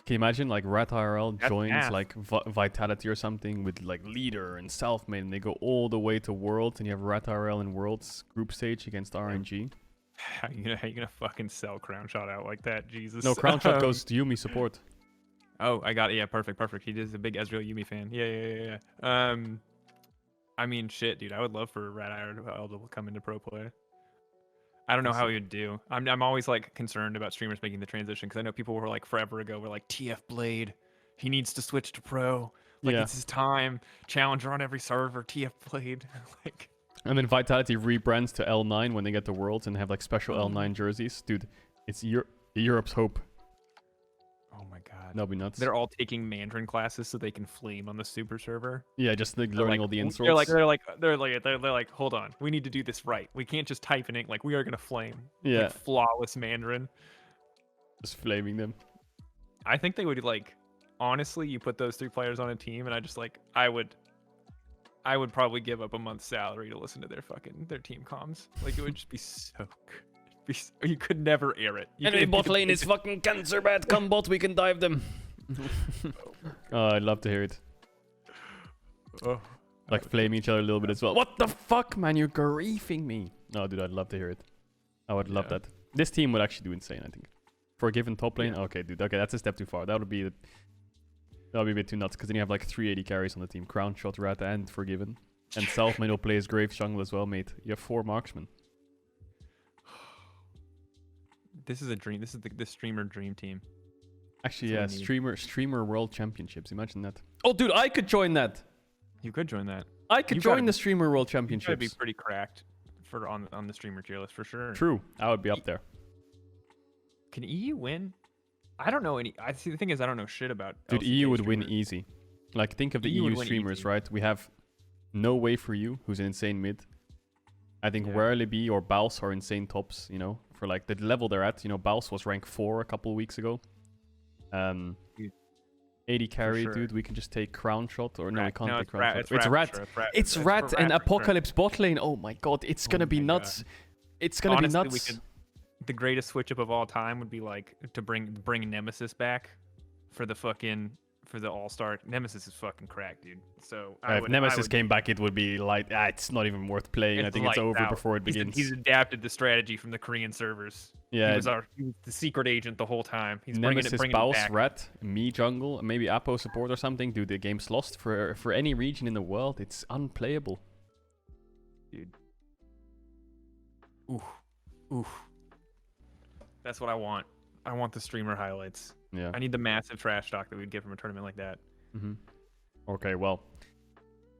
Can you imagine, like, RatIRL joins, like, Vitality or something with, like, Leader and Selfmade, and they go all the way to Worlds, and you have RatIRL in Worlds group stage against RNG? How you gonna fucking sell Crown Shot out like that? Jesus. No, Crown Shot goes to Yumi support. Oh, I got it. Yeah, perfect. He is a big Ezreal Yumi fan. Yeah. I mean, shit, dude. I would love for RatIRL to come into pro play. I don't know how he would do. I'm always like concerned about streamers making the transition because I know people were like forever ago were like TF Blade, he needs to switch to pro. Like it's his time. Challenger on every server. TF Blade. Like. And then Vitality rebrands to L9 when they get the Worlds and have like special L9 jerseys. Dude, it's Europe's hope. Oh my god. That'll be nuts. They're all taking Mandarin classes so they can flame on the super server. Yeah, just like learning all the insults. They're like, hold on, we need to do this right. We can't just type in it. Like, we are gonna flame. Yeah. Like, flawless Mandarin. Just flaming them. I think they would like, honestly, you put those 3 players on a team, and I would probably give up a month's salary to listen to their team comms. Like, it would just be so good. You could never air it. Enemy bot lane is fucking cancer bad. Come bot, we can dive them. Oh, I'd love to hear it. Oh, like flame each other a little bit as well. What the fuck, man? You're griefing me. No, dude, I'd love to hear it. I would love that. This team would actually do insane, I think. For a given top lane? Okay, dude. Okay, that's a step too far. That would be a bit too nuts, because then you have like 380 carries on the team. Crown Shot, Rat, and Forgiven. And Selfmade will play his Grave Jungle as well, mate. You have 4 marksmen. This is a dream. This is the streamer dream team. Actually, yeah, streamer world championships. Imagine that. Oh, dude, I could join that. You could join that. I could join the streamer world championships. I'd be pretty cracked for on the streamer tier list for sure. True, I would be up there. Can EU win? I don't know any. I see. The thing is, I don't know shit about. Dude, EU would win easy. Like, think of the EU streamers, right? We have No Way For You, who's an insane mid. I think Werleby or Baus are insane tops, you know, for like the level they're at. You know, Baus was rank 4 a couple of weeks ago. 80 carry, dude. We can just take Crown Shot, or no, we can't take Crown Shot. It's Rat and Apocalypse bot lane. Oh my god, it's gonna be nuts. It's gonna be nuts. The greatest switch up of all time would be like to bring Nemesis back for the fucking for the All-Star. Nemesis is fucking cracked, dude. So If Nemesis came back, it would be like, it's not even worth playing. I think it's over before it begins. He's adapted the strategy from the Korean servers. Yeah. He was the secret agent the whole time. He's Nemesis, bringing Baus, it back. Rat, me jungle, maybe Apo support or something. Dude, the game's lost for any region in the world. It's unplayable. Dude. Oof. That's what I want. I want the streamer highlights. Yeah. I need the massive trash talk that we'd get from a tournament like that. Okay, well.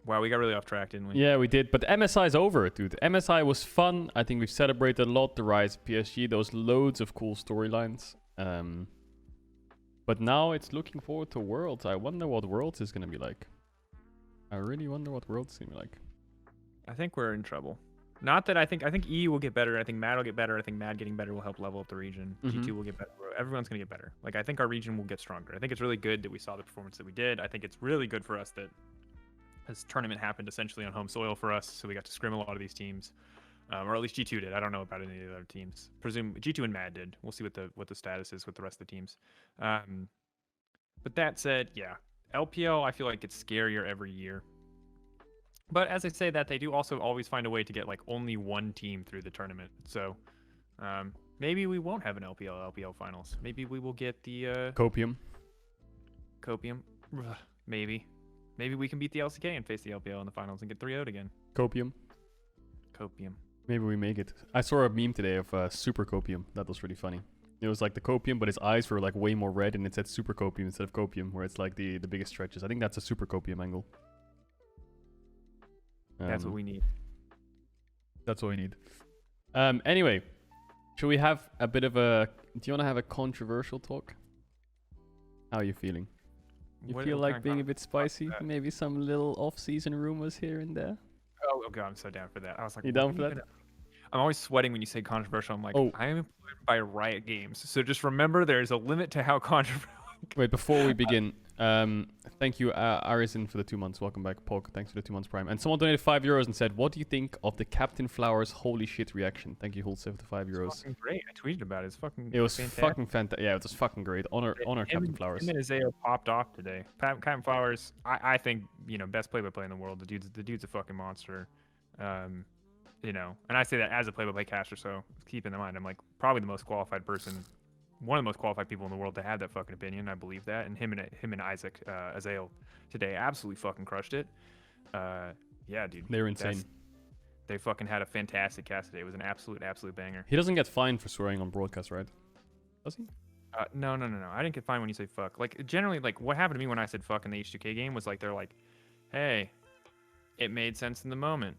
Wow, we got really off track, didn't we? Yeah, we did. But MSI's over, dude. MSI was fun. I think we've celebrated a lot. The rise of PSG. There was loads of cool storylines. But now it's looking forward to Worlds. I wonder what Worlds is going to be like. I really wonder what Worlds is going to be like. I think we're in trouble. Not that I think E will get better. I think Mad will get better. I think Mad getting better will help level up the region. G2 will get better. Everyone's going to get better. Like, I think our region will get stronger. I think it's really good that we saw the performance that we did. I think it's really good for us that this tournament happened essentially on home soil for us, so we got to scrim a lot of these teams. Or at least G2 did. I don't know about any of the other teams. Presume G2 and Mad did. We'll see what the status is with the rest of the teams. But that said, yeah. LPL, I feel like it's scarier every year. But as I say that, they do also always find a way to get like only one team through the tournament. So maybe we won't have an LPL finals. Maybe we will get the Copium. Maybe we can beat the LCK and face the LPL in the finals and get 3-0'd again. Copium. Maybe we make it. I saw a meme today of Super Copium. That was really funny. It was like the Copium, but his eyes were like way more red, and it said Super Copium instead of Copium, where it's like the biggest stretches. I think that's a Super Copium angle. That's what we need. That's what we need. Anyway, should we have a bit of a... Do you want to have a controversial talk? How are you feeling? You feel like being a bit spicy? Maybe some little off-season rumors here and there? Oh god, I'm so down for that. I was like, you down for that? I'm always sweating when you say controversial. I'm like, oh. I am employed by Riot Games. So just remember there's a limit to how controversial... Wait, before we begin, thank you, Arisen, for the 2 months. Welcome back, Pog. Thanks for the 2 months Prime. And someone donated €5 and said, what do you think of the Captain Flowers holy shit reaction? Thank you, Hulse, for the €5. It's fucking great. I tweeted about it. It was fucking fantastic. Yeah, it was fucking great. Honor Captain Flowers. Him and Isaiah popped off today. Captain Flowers, I think, best play-by-play in the world. The dude's a fucking monster. And I say that as a play-by-play caster, so keep in mind, I'm like probably the most qualified person, one of the most qualified people in the world to have that fucking opinion. I believe that, and him and Isaac Azael today absolutely fucking crushed it. Yeah, dude, they were insane. They fucking had a fantastic cast today. It was an absolute banger. He doesn't get fined for swearing on broadcast, right? Does he? No. I didn't get fined when you say fuck. Like generally, like what happened to me when I said fuck in the H2K game was like they're like, hey, it made sense in the moment.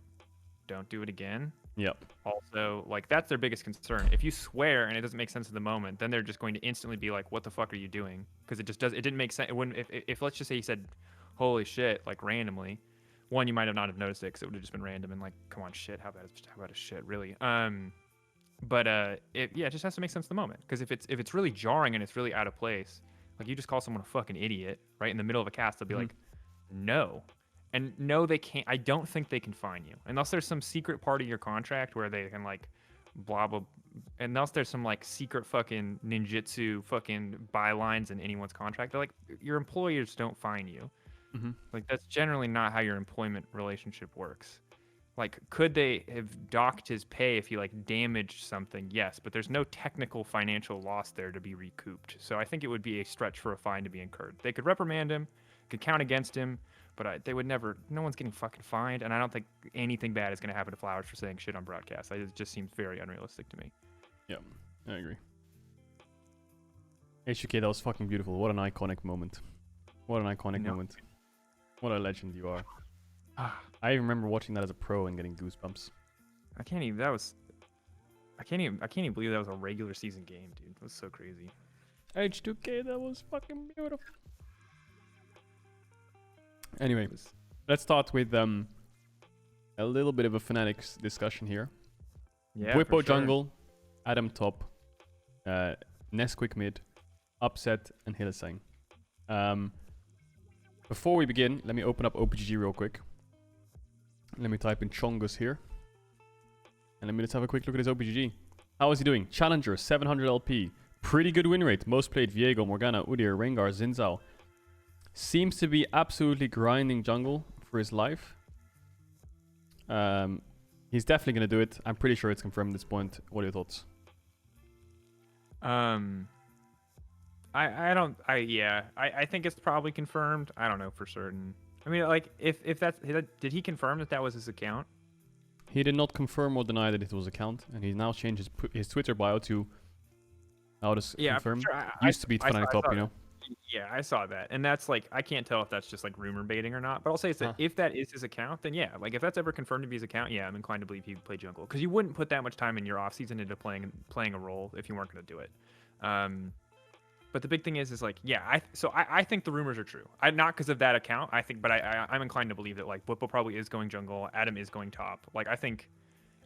Don't do it again. Yep. Also, like that's their biggest concern. If you swear and it doesn't make sense in the moment, then they're just going to instantly be like, "What the fuck are you doing?" Because it didn't make sense. It wouldn't. If let's just say he said, "Holy shit!" like randomly, one you might have not have noticed it because it would have just been random and like, "Come on, shit! How about a shit? Really?" But it just has to make sense in the moment. Because if it's really jarring and it's really out of place, like you just call someone a fucking idiot right in the middle of a cast, they'll be like, "No." And no, they can't. I don't think they can fine you unless there's some secret part of your contract where they can like blah blah. Unless there's some like secret fucking ninjutsu fucking bylines in anyone's contract. They're like, your employers don't fine you. Like that's generally not how your employment relationship works. Like, could they have docked his pay if he like damaged something? Yes, but there's no technical financial loss there to be recouped. So I think it would be a stretch for a fine to be incurred. They could reprimand him, could count against him. But they would never, no one's getting fucking fined, and I don't think anything bad is going to happen to Flowers for saying shit on broadcast. It just seems very unrealistic to me. Yeah, I agree. HK, that was fucking beautiful. What an iconic moment. What an iconic moment. What a legend you are. I remember watching that as a pro and getting goosebumps. I can't even believe that was a regular season game, dude. It was so crazy. H2K, that was fucking beautiful. Anyway, let's start with a little bit of a Fanatics discussion here. Yeah, Bwipo jungle, Adam top, Nesquik mid, Upset, and Hillesang. Before we begin, let me open up OPGG real quick. Let me type in Chongus here. And let me just have a quick look at his OPGG. How is he doing? Challenger, 700 LP. Pretty good win rate. Most played Viego, Morgana, Udyr, Rengar, Xin Zhao. seems to be absolutely grinding jungle for his life. He's definitely going to do it. I'm pretty sure it's confirmed at this point. What are your thoughts? I think it's probably confirmed. I don't know for certain. I mean, like, if that's, did he confirm that was his account? He did not confirm or deny that it was account, and he now changed his Twitter bio to how does confirm. Sure. Used to be Fnatic top, you know. Yeah, I saw that, and that's like, I can't tell if that's just like rumor baiting or not. But I'll say it's that if that is his account, then yeah, like if that's ever confirmed to be his account, yeah, I'm inclined to believe he would play jungle, because you wouldn't put that much time in your off season into playing a role if you weren't going to do it. But the big thing is like, yeah, I think the rumors are true. Not because of that account, but I'm inclined to believe that like Whippo probably is going jungle, Adam is going top. Like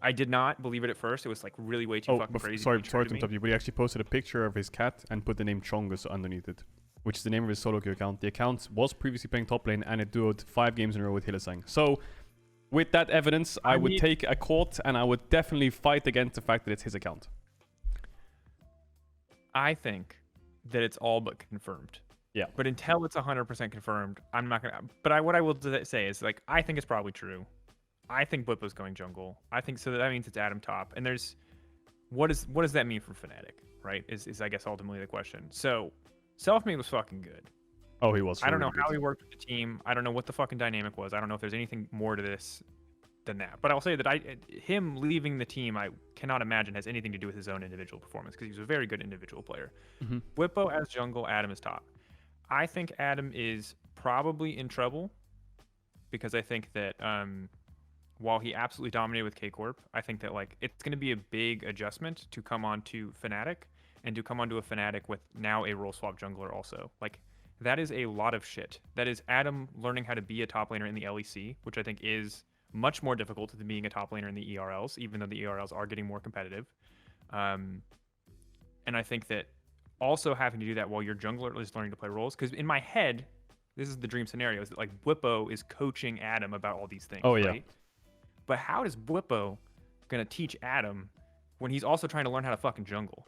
I did not believe it at first. It was like really way too fucking crazy. Sorry to interrupt you, but he actually posted a picture of his cat and put the name Chongus underneath it, which is the name of his solo queue account. The account was previously playing top lane, and it duoed 5 games in a row with Hylissang. So, with that evidence, I would take a court, and I would definitely fight against the fact that it's his account. I think that it's all but confirmed. Yeah. But until it's 100% confirmed, I'm not gonna. But what I will say is like, I think it's probably true. I think Blippo's going jungle. I think so. That means it's Adam top. And there's what does that mean for Fnatic, right? Is I guess ultimately the question. So Selfmade was fucking good. Oh, he was. I don't know how he worked with the team. I don't know what the fucking dynamic was. I don't know if there's anything more to this than that. But I'll say that him leaving the team, I cannot imagine has anything to do with his own individual performance, because he was a very good individual player. Mm-hmm. Whippo as jungle, Adam is top. I think Adam is probably in trouble, because I think that while he absolutely dominated with K-Corp, I think that like it's going to be a big adjustment to come on to Fnatic, and to come onto a Fnatic with now a role swap jungler also. Like, that is a lot of shit. That is Adam learning how to be a top laner in the LEC, which I think is much more difficult than being a top laner in the ERLs, even though the ERLs are getting more competitive. And I think that also having to do that while your jungler is learning to play roles, because in my head, this is the dream scenario, is that like Whippo is coaching Adam about all these things. Oh, yeah. Right? But how is Whippo going to teach Adam when he's also trying to learn how to fucking jungle?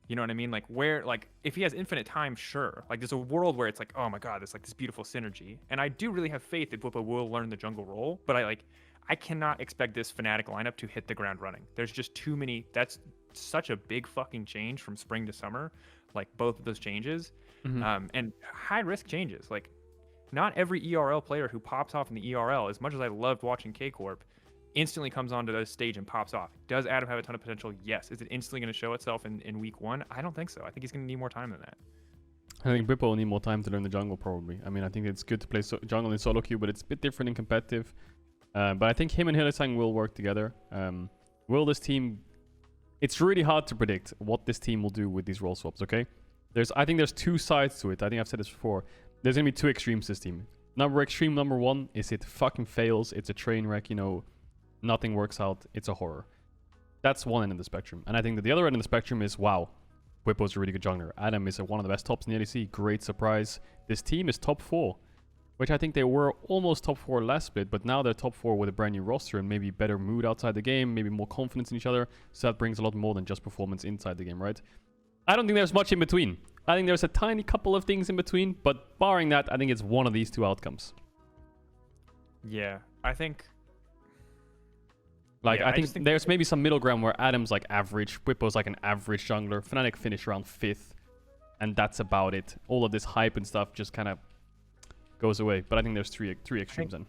You know what I mean? Like, where, like, if he has infinite time, sure. Like, there's a world where it's like, oh my god, there's like this beautiful synergy. And I do really have faith that Whippo will learn the jungle role, but I cannot expect this Fnatic lineup to hit the ground running. There's just too many. That's such a big fucking change from spring to summer, like both of those changes. Mm-hmm. And high risk changes. Like, not every ERL player who pops off in the ERL, as much as I loved watching K-Corp, instantly comes onto the stage and pops off. Does Adam have a ton of potential? Yes. Is it instantly going to show itself in week 1? I don't think so. I think he's going to need more time than that. I think Whippo will need more time to learn the jungle, probably. I mean, I think it's good to play jungle in solo queue, but it's a bit different in competitive. But I think him and Hylissang will work together. Will this team... It's really hard to predict what this team will do with these role swaps, okay? I think there's 2 sides to it. I think I've said this before. There's going to be 2 extremes this team. Extreme number 1 is it fucking fails. It's a train wreck, you know... Nothing works out. It's a horror. That's one end of the spectrum. And I think that the other end of the spectrum is, wow, Whippo's a really good jungler. Adam is one of the best tops in the LEC. Great surprise. This team is top 4, which I think they were almost top 4 last split, but now they're top 4 with a brand new roster and maybe better mood outside the game, maybe more confidence in each other. So that brings a lot more than just performance inside the game, right? I don't think there's much in between. I think there's a tiny couple of things in between, but barring that, I think it's one of these 2 outcomes. Yeah, I think... Like, yeah, I think there's maybe some middle ground where Adam's like average, Whippo's like an average jungler, Fnatic finish around 5th, and that's about it. All of this hype and stuff just kind of goes away. But I think there's three extremes then.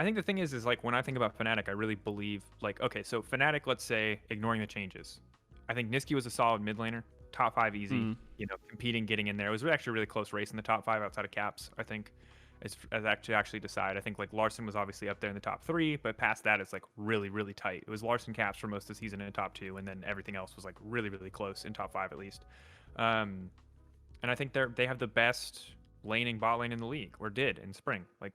I think the thing is like, when I think about Fnatic, I really believe, like, okay, so Fnatic, let's say, ignoring the changes. I think Nisqy was a solid mid laner, top 5 easy, you know, competing, getting in there. It was actually a really close race in the top 5 outside of Caps, I think. As actually decide. I think like Larson was obviously up there in the top 3, but past that it's like really, really tight. It was Larson Caps for most of the season in the top 2, and then everything else was like really, really close in top 5 at least. And I think they have the best laning bot lane in the league, or did in spring. Like,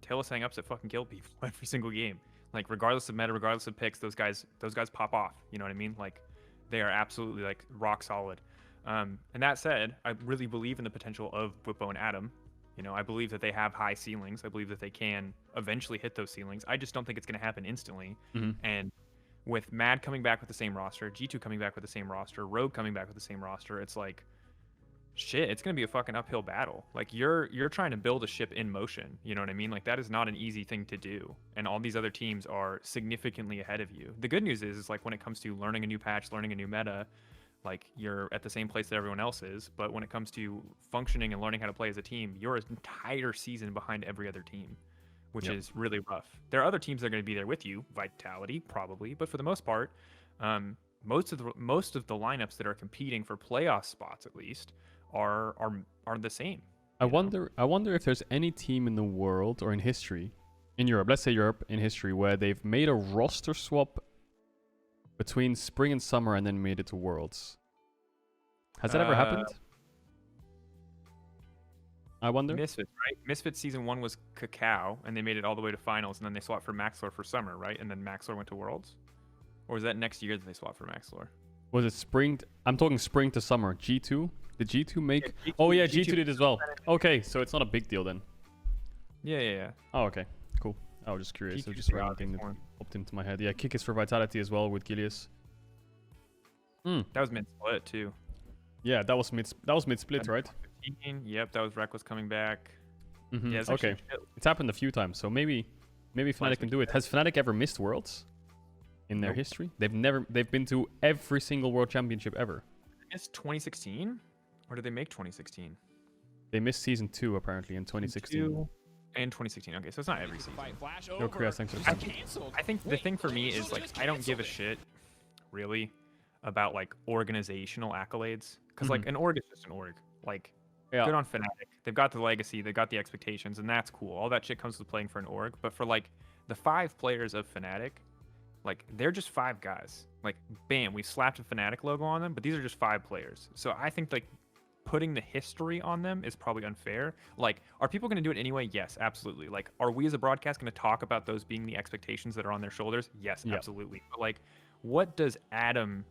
Hylissang ups at fucking kill people every single game. Like, regardless of meta, regardless of picks, those guys pop off. You know what I mean? Like, they are absolutely like rock solid. And that said, I really believe in the potential of Whippo and Adam. You know, I believe that they have high ceilings. I believe that they can eventually hit those ceilings. I just don't think it's going to happen instantly. Mm-hmm. And with Mad coming back with the same roster, G2 coming back with the same roster, Rogue coming back with the same roster, it's like, shit, it's gonna be a fucking uphill battle. Like you're trying to build a ship in motion. You know what I mean? Like that is not an easy thing to do. And all these other teams are significantly ahead of you. The good news is like when it comes to learning a new patch, learning a new meta, like you're at the same place that everyone else is. But when it comes to functioning and learning how to play as a team, you're an entire season behind every other team, which is really rough. There are other teams that are going to be there with you, Vitality probably, but for the most part, most of the lineups that are competing for playoff spots at least are the same. I wonder if there's any team in the world or in history, in Europe, let's say Europe in history, where they've made a roster swap between spring and summer and then made it to Worlds. Has that ever happened? I wonder. Misfits, right? Misfits season 1 was Cacao, and they made it all the way to finals, and then they swapped for Maxlor for summer, right? And then Maxlor went to Worlds? Or was that next year that they swapped for Maxlor? Was it spring? I'm talking spring to summer. G2? Did G2 make... Yeah, G2, oh yeah, G2 did as well. Okay, so it's not a big deal then. Yeah. Oh, okay. Cool. I was just curious. It was just G2 random thing that popped into my head. Yeah, Kick is for Vitality as well with Gilius. That was mid-split too. Yeah, that was mid-split, right? Yep, that was Reckless coming back. Yeah, okay. It's happened a few times, so maybe Fnatic can do it. Has Fnatic ever missed Worlds in their history? They've been to every single World Championship ever. They missed 2016? Or did they make 2016? They missed season 2 apparently in 2016. And 2016. Okay, so it's not every season. No, Korea, thanks for I think the thing for me is like I don't give a shit really about like organizational accolades because like an org is just an org. Like good on Fnatic. They've got the legacy, they've got the expectations, and that's cool. All that shit comes with playing for an org. But for like the 5 players of Fnatic, like they're just 5 guys. Like bam, we slapped a Fnatic logo on them, but these are just 5 players. So I think like putting the history on them is probably unfair. Like, are people going to do it anyway? Yes, absolutely. Like, are we as a broadcast going to talk about those being the expectations that are on their shoulders? Yes, absolutely. But like, what does Adam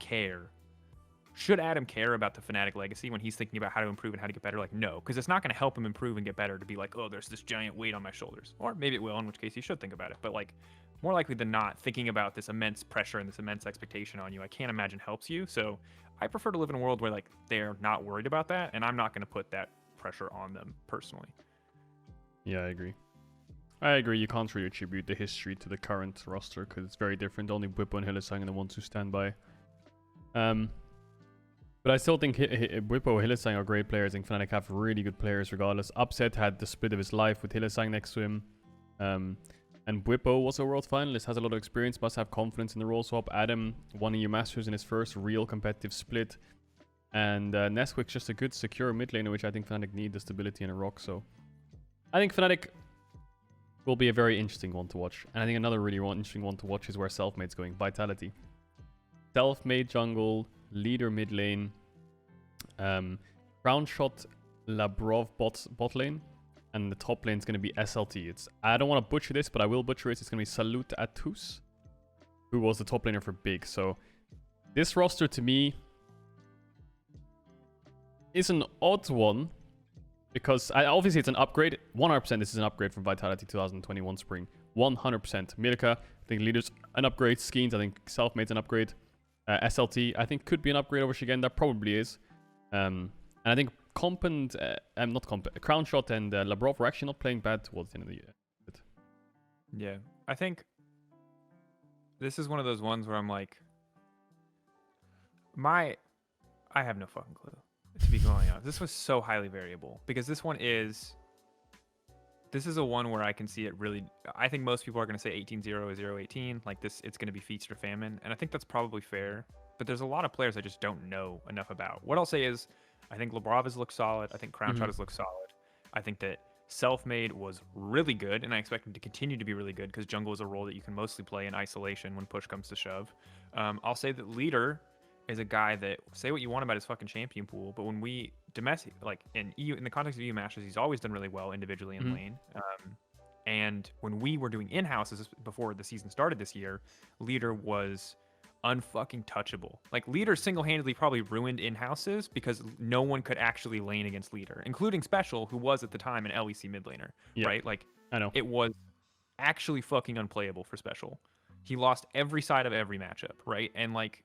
care? Should Adam care about the Fnatic legacy when he's thinking about how to improve and how to get better? Like, no, because it's not going to help him improve and get better to be like, oh, there's this giant weight on my shoulders. Or maybe it will, in which case he should think about it. But like, more likely than not, thinking about this immense pressure and this immense expectation on you, I can't imagine helps you. So I prefer to live in a world where like they're not worried about that, and I'm not going to put that pressure on them personally. Yeah, I agree. You can't really attribute the history to the current roster because it's very different. Only Bwipo and Hylissang are the ones who stand by. But I still think Bwipo and Hylissang are great players. I think Fnatic have really good players regardless. Upset had the split of his life with Hylissang next to him. And Bwipo was a world finalist, has a lot of experience, must have confidence in the role swap. Adam won EU Masters in his first real competitive split. And Nesquik's just a good, secure mid laner, which I think Fnatic need, the stability in a rock. So I think Fnatic will be a very interesting one to watch. And I think another really interesting one to watch is where Selfmade's going. Vitality. Selfmade jungle, leader mid lane, Crown Shot, Labrov bot lane. And the top lane is going to be SLT. I don't want to butcher this, but I will butcher it. It's going to be Salute Atus, who was the top laner for Big. So this roster to me is an odd one because obviously it's an upgrade. 100% this is an upgrade from Vitality 2021 Spring. 100%. Mirka, I think Leader's an upgrade. Skeens, I think Selfmade's an upgrade. SLT, I think could be an upgrade over Shigen. That probably is. And I think Crown Shot and Labrov were actually not playing bad towards the end of the year. Yeah, I think this is one of those ones where I'm like, I have no fucking clue, to be going honest. This was so highly variable because this is a one where I can see it really. I think most people are going to say 18-0 or 0-18. Like this, it's going to be feast or famine, and I think that's probably fair. But there's a lot of players I just don't know enough about. What I'll say is, I think Labrov has looked solid. I think Crown Shot has looked solid. I think that Selfmade was really good, and I expect him to continue to be really good because jungle is a role that you can mostly play in isolation when push comes to shove. I'll say that Leader is a guy that, say what you want about his fucking champion pool, but when we domestic, like in the context of EU matches, he's always done really well individually in lane. And when we were doing in-houses before the season started this year, Leader was unfucking touchable. Like Leader single-handedly probably ruined in-houses because no one could actually lane against Leader, including Special, who was at the time an LEC mid laner, right? Like I know it was actually fucking unplayable for Special. He lost every side of every matchup, right? And like,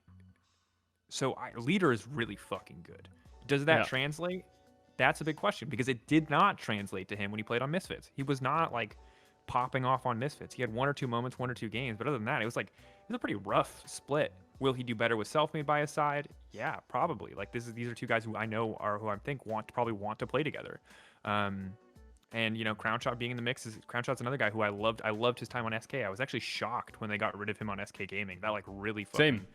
so Leader is really fucking good. Does that translate? That's a big question, because it did not translate to him when he played on Misfits. He was not like popping off on Misfits. He had 1 or 2 moments, 1 or 2 games, but other than that, it was a pretty rough split. Will he do better with Selfmade by his side? Yeah, probably. Like these are 2 guys who I know are who I think probably want to play together. And Crownshot being in the mix Crownshot's another guy who I loved. I loved his time on SK. I was actually shocked when they got rid of him on SK Gaming. That really fucking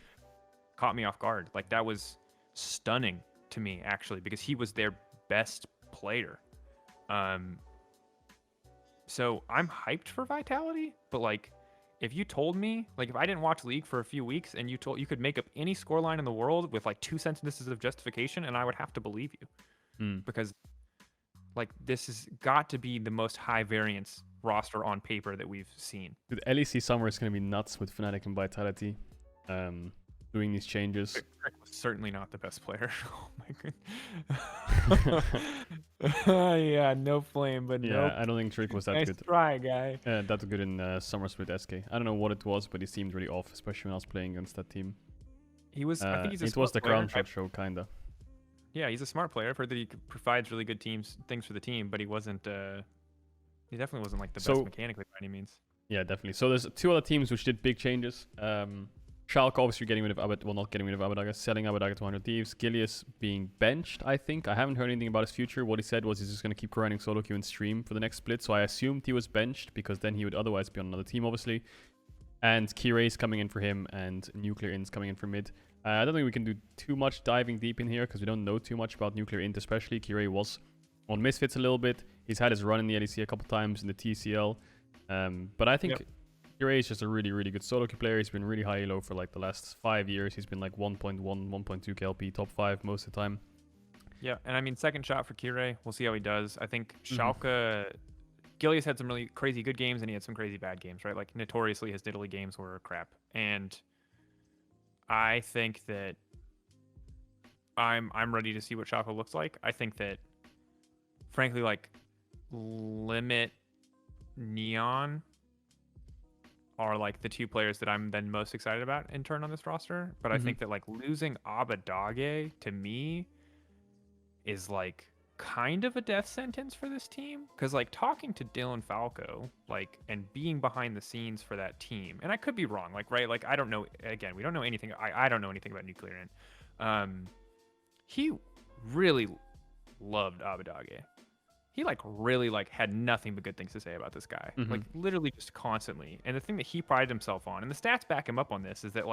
caught me off guard. Like that was stunning to me actually, because he was their best player. So I'm hyped for Vitality, but if you told me, if I didn't watch League for a few weeks and you could make up any scoreline in the world with 2 sentences of justification, and I would have to believe you. Because this has got to be the most high variance roster on paper that we've seen. Dude, LEC summer is going to be nuts with Fnatic and Vitality. Doing these changes. Trick was certainly not the best player. Oh my god. Yeah, no flame, but no. Yeah, I don't think Trick was that nice good. Try, guy. That good in summer split SK. I don't know what it was, but he seemed really off, especially when I was playing against that team. He was. I think he's a it smart was the player. Crownshot show, kinda. Yeah, he's a smart player. I've heard that he provides really good things for the team, but he wasn't. He definitely wasn't the best mechanically by any means. Yeah, definitely. So there's 2 other teams which did big changes. Schalke obviously getting rid of not getting rid of Abbedagge, selling Abbedagge to 100 Thieves. Gilius being benched, I think. I haven't heard anything about his future. What he said was he's just going to keep grinding solo queue and stream for the next split. So I assumed he was benched, because then he would otherwise be on another team, obviously. And Kiray's coming in for him, and Nuclear Int's coming in for mid. I don't think we can do too much diving deep in here, because we don't know too much about Nuclear Int, especially. Kiray was on Misfits a little bit. He's had his run in the LEC a couple times in the TCL. But I think... Yep. Kiray is just a really, really good solo queue player. He's been really high elo for the last 5 years. He's been 1.1, 1.2 KLP, top 5 most of the time. Yeah, and I mean, second shot for Kiray. We'll see how he does. I think Schalke... Gilius had some really crazy good games, and he had some crazy bad games, right? Notoriously, his diddly games were crap. And I think that I'm ready to see what Schalke looks like. I think that, frankly, Limit, Neon... are the 2 players that I'm then most excited about in turn on this roster. But I think that losing Abbedagge to me is kind of a death sentence for this team. Because talking to Dylan Falco, and being behind the scenes for that team, and I could be wrong, right? I don't know. Again, we don't know anything. I don't know anything about Nuclear Int. He really loved Abbedagge. He really had nothing but good things to say about this guy. Literally just constantly. And the thing that he prided himself on, and the stats back him up on this, is that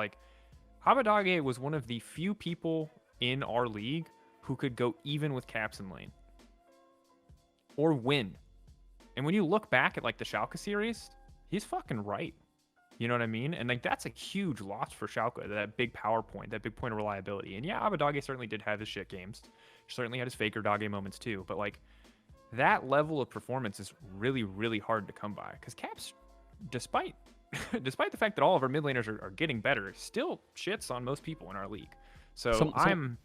Abbedagge was one of the few people in our league who could go even with Caps in lane. Or win. And when you look back at the Schalke series, he's fucking right. You know what I mean? And that's a huge loss for Schalke, that big power point, that big point of reliability. And yeah, Abbedagge certainly did have his shit games. Certainly had his faker Dage moments too. But that level of performance is really, really hard to come by, because Caps, despite the fact that all of our mid laners are getting better, still shits on most people in our league. So someone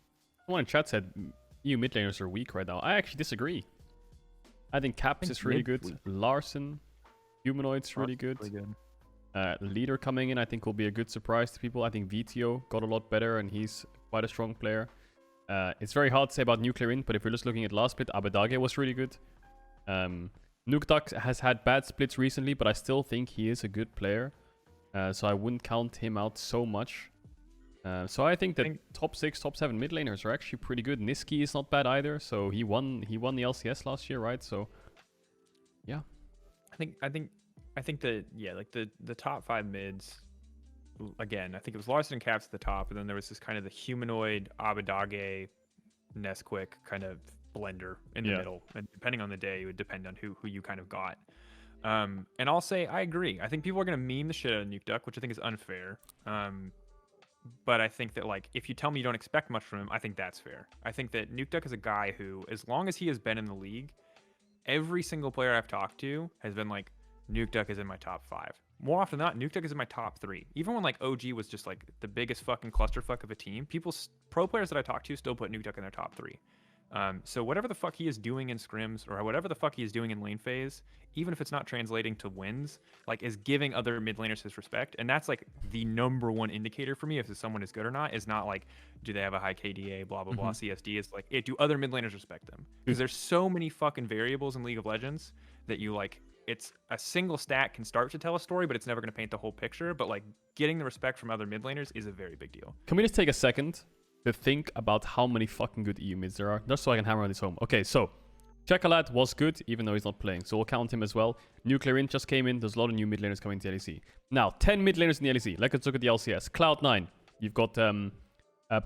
in chat said you mid laners are weak right now. I actually disagree. I think Caps is really good. Weak. Larson, Humanoid's really good. Leader coming in, I think, will be a good surprise to people. I think VTO got a lot better, and he's quite a strong player. It's very hard to say about Nuclear Int, but if you're just looking at last split, Abbedagge was really good. Nukduck has had bad splits recently, but I still think he is a good player. So I wouldn't count him out so much. So I think that top 6, top 7 mid laners are actually pretty good. Niski is not bad either. So he won the LCS last year, right? So yeah. I think that the top 5 mids. Again, I think it was Larson and Caps at the top, and then there was this kind of the humanoid Abbedagge Nesquik kind of blender in the middle. And depending on the day, it would depend on who you kind of got. And I'll say I agree. I think people are going to meme the shit out of Nuke Duck, which I think is unfair. But I think that if you tell me you don't expect much from him, I think that's fair. I think that Nuke Duck is a guy who, as long as he has been in the league, every single player I've talked to has been Nuke Duck is in my top 5. More often than not, Nuke Duck is in my top 3. Even when OG was just the biggest fucking clusterfuck of a team, pro players that I talk to still put Nuke Duck in their top 3. So whatever the fuck he is doing in scrims or whatever the fuck he is doing in lane phase, even if it's not translating to wins, like is giving other mid laners his respect. And that's like the number one indicator for me if someone is good or not, is not like, do they have a high KDA, blah, blah, blah, CSD. It's like, do other mid laners respect them? Because there's so many fucking variables in League of Legends that you like, it's a single stat can start to tell a story, but it's never going to paint the whole picture. But like getting the respect from other mid laners is a very big deal. Can we just take a second to think about how many fucking good EU mids there are, just so I can hammer this home? Okay, so Chocolate was good, even though he's not playing, so we'll count him as well. Nuclear Int just came in. There's a lot of new mid laners coming to LEC. Now, 10 mid laners in the LEC. Let's look at the LCS. Cloud9, you've got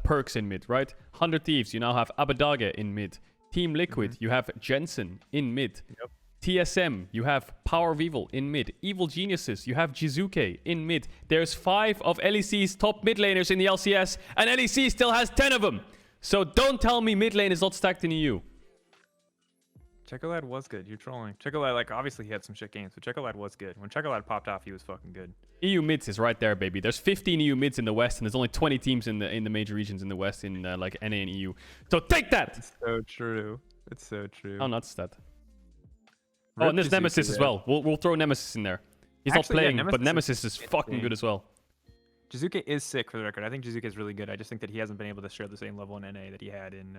Perks in mid, right? 100 Thieves, you now have Abadage in mid. Team Liquid, you have Jensen in mid. Yep. TSM, you have Power of Evil in mid. Evil Geniuses, you have Jizuke in mid. There's 5 of LEC's top mid laners in the LCS, and LEC still has 10 of them. So don't tell me mid lane is not stacked in EU. Chocolate was good. You're trolling. Chocolate, like, obviously he had some shit games, but Chocolate was good. When Chocolate popped off, he was fucking good. EU mids is right there, baby. There's 15 EU mids in the West, and there's only 20 teams in the major regions in the West in like NA and EU. So take that! It's so true. It's so true. Oh, nuts that. Oh, and there's Nemesis as well. We'll throw Nemesis in there. He's not playing, but Nemesis is fucking good as well. Jizuke is sick, for the record. I think Jizuke is really good. I just think that he hasn't been able to share the same level in NA that he had in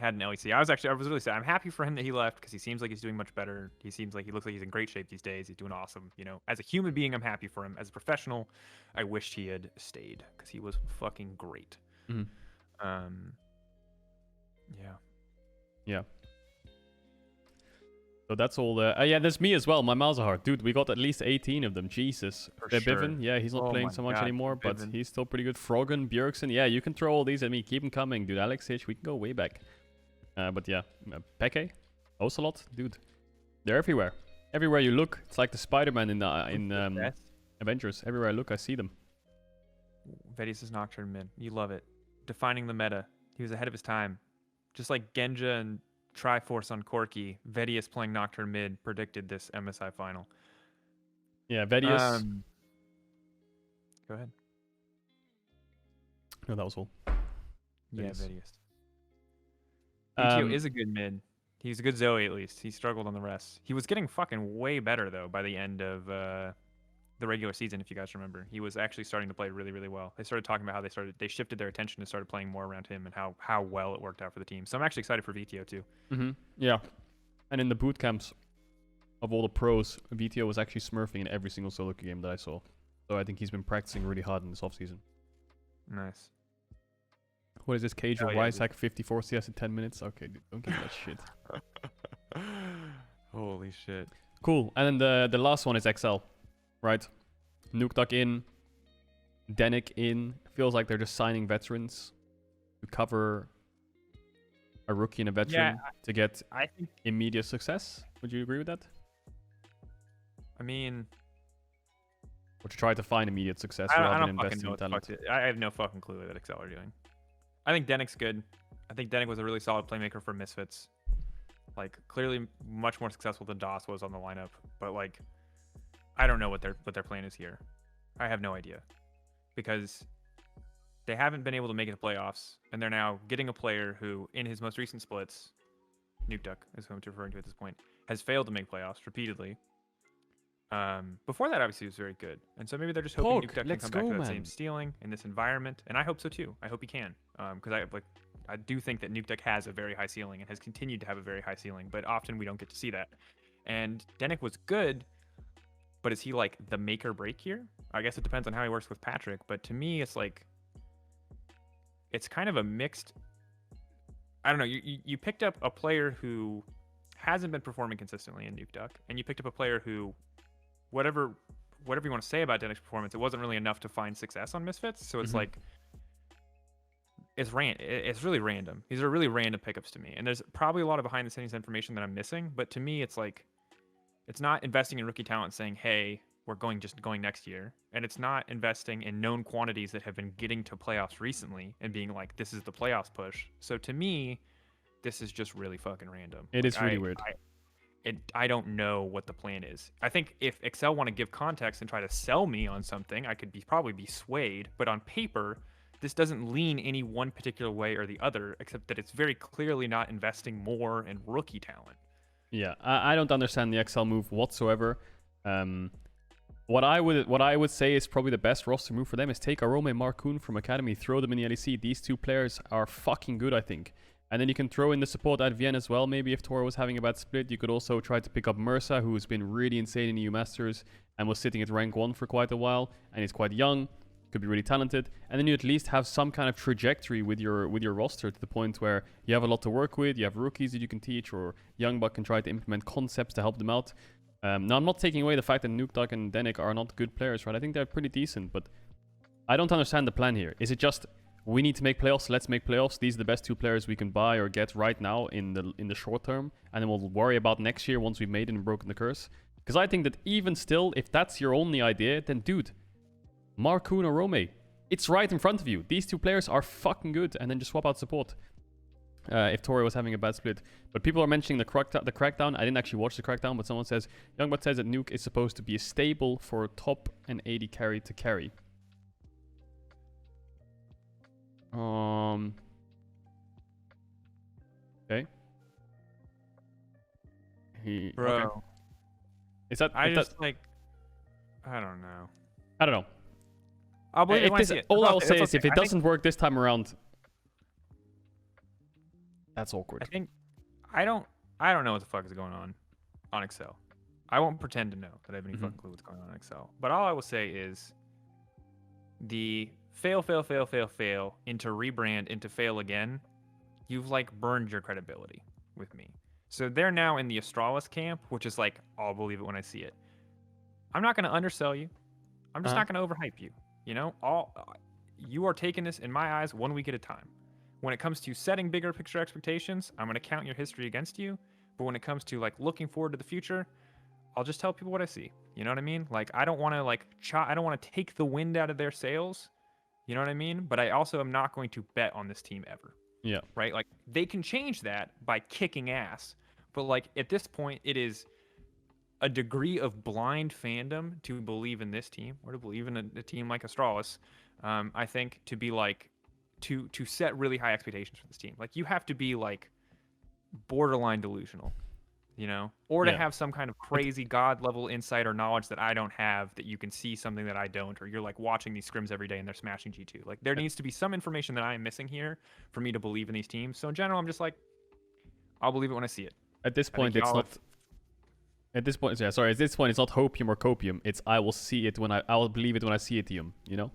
LEC. I was really sad. I'm happy for him that he left because he seems like he's doing much better. He looks like he's in great shape these days. He's doing awesome. You know, as a human being, I'm happy for him. As a professional, I wished he had stayed because he was fucking great. Yeah. So that's all. Yeah, there's me as well. My Malzahar, dude. We got at least 18 of them. Jesus. Bivin, yeah, he's not playing so much anymore, but he's still pretty good. Froggen, Bjergsen, yeah, you can throw all these at me. Keep them coming, dude. Alex Hitch, we can go way back. But yeah, Peke, Ocelot, dude. They're everywhere. Everywhere you look, it's like the Spider-Man in Avengers. Everywhere I look, I see them. Vedius is Nocturne mid. You love it. Defining the meta. He was ahead of his time. Just like Genja and Triforce on Corki, Vedius playing Nocturne mid predicted this MSI final. Yeah, Vedius. Go ahead. No, that was all. Yeah, Vedius. BTO is a good mid. He's a good Zoe, at least. He struggled on the rest. He was getting fucking way better, though, by the end of the regular season, if you guys remember. He was actually starting to play really, really well. They started talking about how they shifted their attention and started playing more around him and how well it worked out for the team. So I'm actually excited for VTO, too. Yeah. And in the boot camps of all the pros, VTO was actually smurfing in every single solo game that I saw. So I think he's been practicing really hard in this offseason. Nice. What is this? Caedrel Rysack 54 CS in 10 minutes? Okay, dude, don't give me that shit. Holy shit. Cool. And then the last one is XL, right? Nukeduck in, Denick in. Feels like they're just signing veterans to cover a rookie and a veteran to get immediate success. Would you agree with that? I mean, or to try to find immediate success rather than investing in talent. I have no fucking clue what XL are doing. I think Denick's good. I think Denick was a really solid playmaker for Misfits. Like, clearly much more successful than DOS was on the lineup. But, like, I don't know what their plan is here. I have no idea. Because they haven't been able to make it to playoffs, and they're now getting a player who, in his most recent splits, Nukeduck is who I'm referring to at this point, has failed to make playoffs repeatedly. Before that, obviously, he was very good. And so maybe they're just hoping Nukeduck can come back to that same stealing in this environment. And I hope so, too. I hope he can. Because I do think that Nukeduck has a very high ceiling and has continued to have a very high ceiling. But often we don't get to see that. And Denick was good, but is he, like, the make or break here? I guess it depends on how he works with Patrick. But to me, it's like, it's kind of a mixed... I don't know. You picked up a player who hasn't been performing consistently in Nukeduck. And you picked up a player who... Whatever you want to say about Denick's performance, it wasn't really enough to find success on Misfits. So it's like, it's really random. These are really random pickups to me. And there's probably a lot of behind the scenes information that I'm missing. But to me, it's like, it's not investing in rookie talent saying, hey, we're going next year. And it's not investing in known quantities that have been getting to playoffs recently and being like, this is the playoffs push. So to me, this is just really fucking random. It is really weird. I don't know what the plan is. I think if Excel want to give context and try to sell me on something, I could probably be swayed. But on paper, this doesn't lean any one particular way or the other, except that it's very clearly not investing more in rookie talent. Yeah, I don't understand the XL move whatsoever. What I would say is probably the best roster move for them is take Arome and Marcoon from Academy, throw them in the LEC. These two players are fucking good, I think. And then you can throw in the support at Vienne as well. Maybe if Toro was having a bad split, you could also try to pick up Mursa, who's been really insane in EU Masters and was sitting at rank 1 for quite a while, and he's quite young, could be really talented. And then you at least have some kind of trajectory with your roster to the point where you have a lot to work with, you have rookies that you can teach, or Youngbuck can try to implement concepts to help them out. Now, I'm not taking away the fact that Nukeduck and Denik are not good players, right? I think they're pretty decent, but I don't understand the plan here. Is it just, we need to make playoffs, let's make playoffs, these are the best two players we can buy or get right now in the short term, and then we'll worry about next year once we've made it and broken the curse? Because I think that even still, if that's your only idea, then dude, Marcoon or Rome, it's right in front of you. These two players are fucking good, and then just swap out support. If Tori was having a bad split. But people are mentioning the crackdown. I didn't actually watch the crackdown, but someone says, Youngbot says that Nuke is supposed to be stable for top and 80 carry to carry. Okay. Bro. Okay. Is that... I don't know. I don't know. I'll believe it when I see it. All I'll say is if it doesn't work this time around, that's awkward. I don't know what the fuck is going on Excel. I won't pretend to know that I have any fucking clue what's going on Excel. But all I will say is the fail into rebrand into fail again, you've like burned your credibility with me. So they're now in the Astralis camp, which is like, I'll believe it when I see it. I'm not going to undersell you. I'm just not going to overhype you. You know, you are taking this, in my eyes, 1 week at a time. When it comes to setting bigger picture expectations, I'm going to count your history against you. But when it comes to like looking forward to the future, I'll just tell people what I see. You know what I mean? Like, I don't want to I don't want to take the wind out of their sails. You know what I mean? But I also am not going to bet on this team ever. Yeah. Right? Like, they can change that by kicking ass. But like, at this point, it is a degree of blind fandom to believe in this team, or to believe in a team like Astralis. I think to be like, to set really high expectations for this team. Like, you have to be like borderline delusional, you know, or to have some kind of crazy god level insight or knowledge that I don't have, that you can see something that I don't, or you're like watching these scrims every day and they're smashing G2. Like, there needs to be some information that I am missing here for me to believe in these teams. So in general, I'm just like, I'll believe it when I see it. At this point, it's not. At this point, At this point, it's not hopium or copium. It's I will see it when I will believe it when I see it. You know.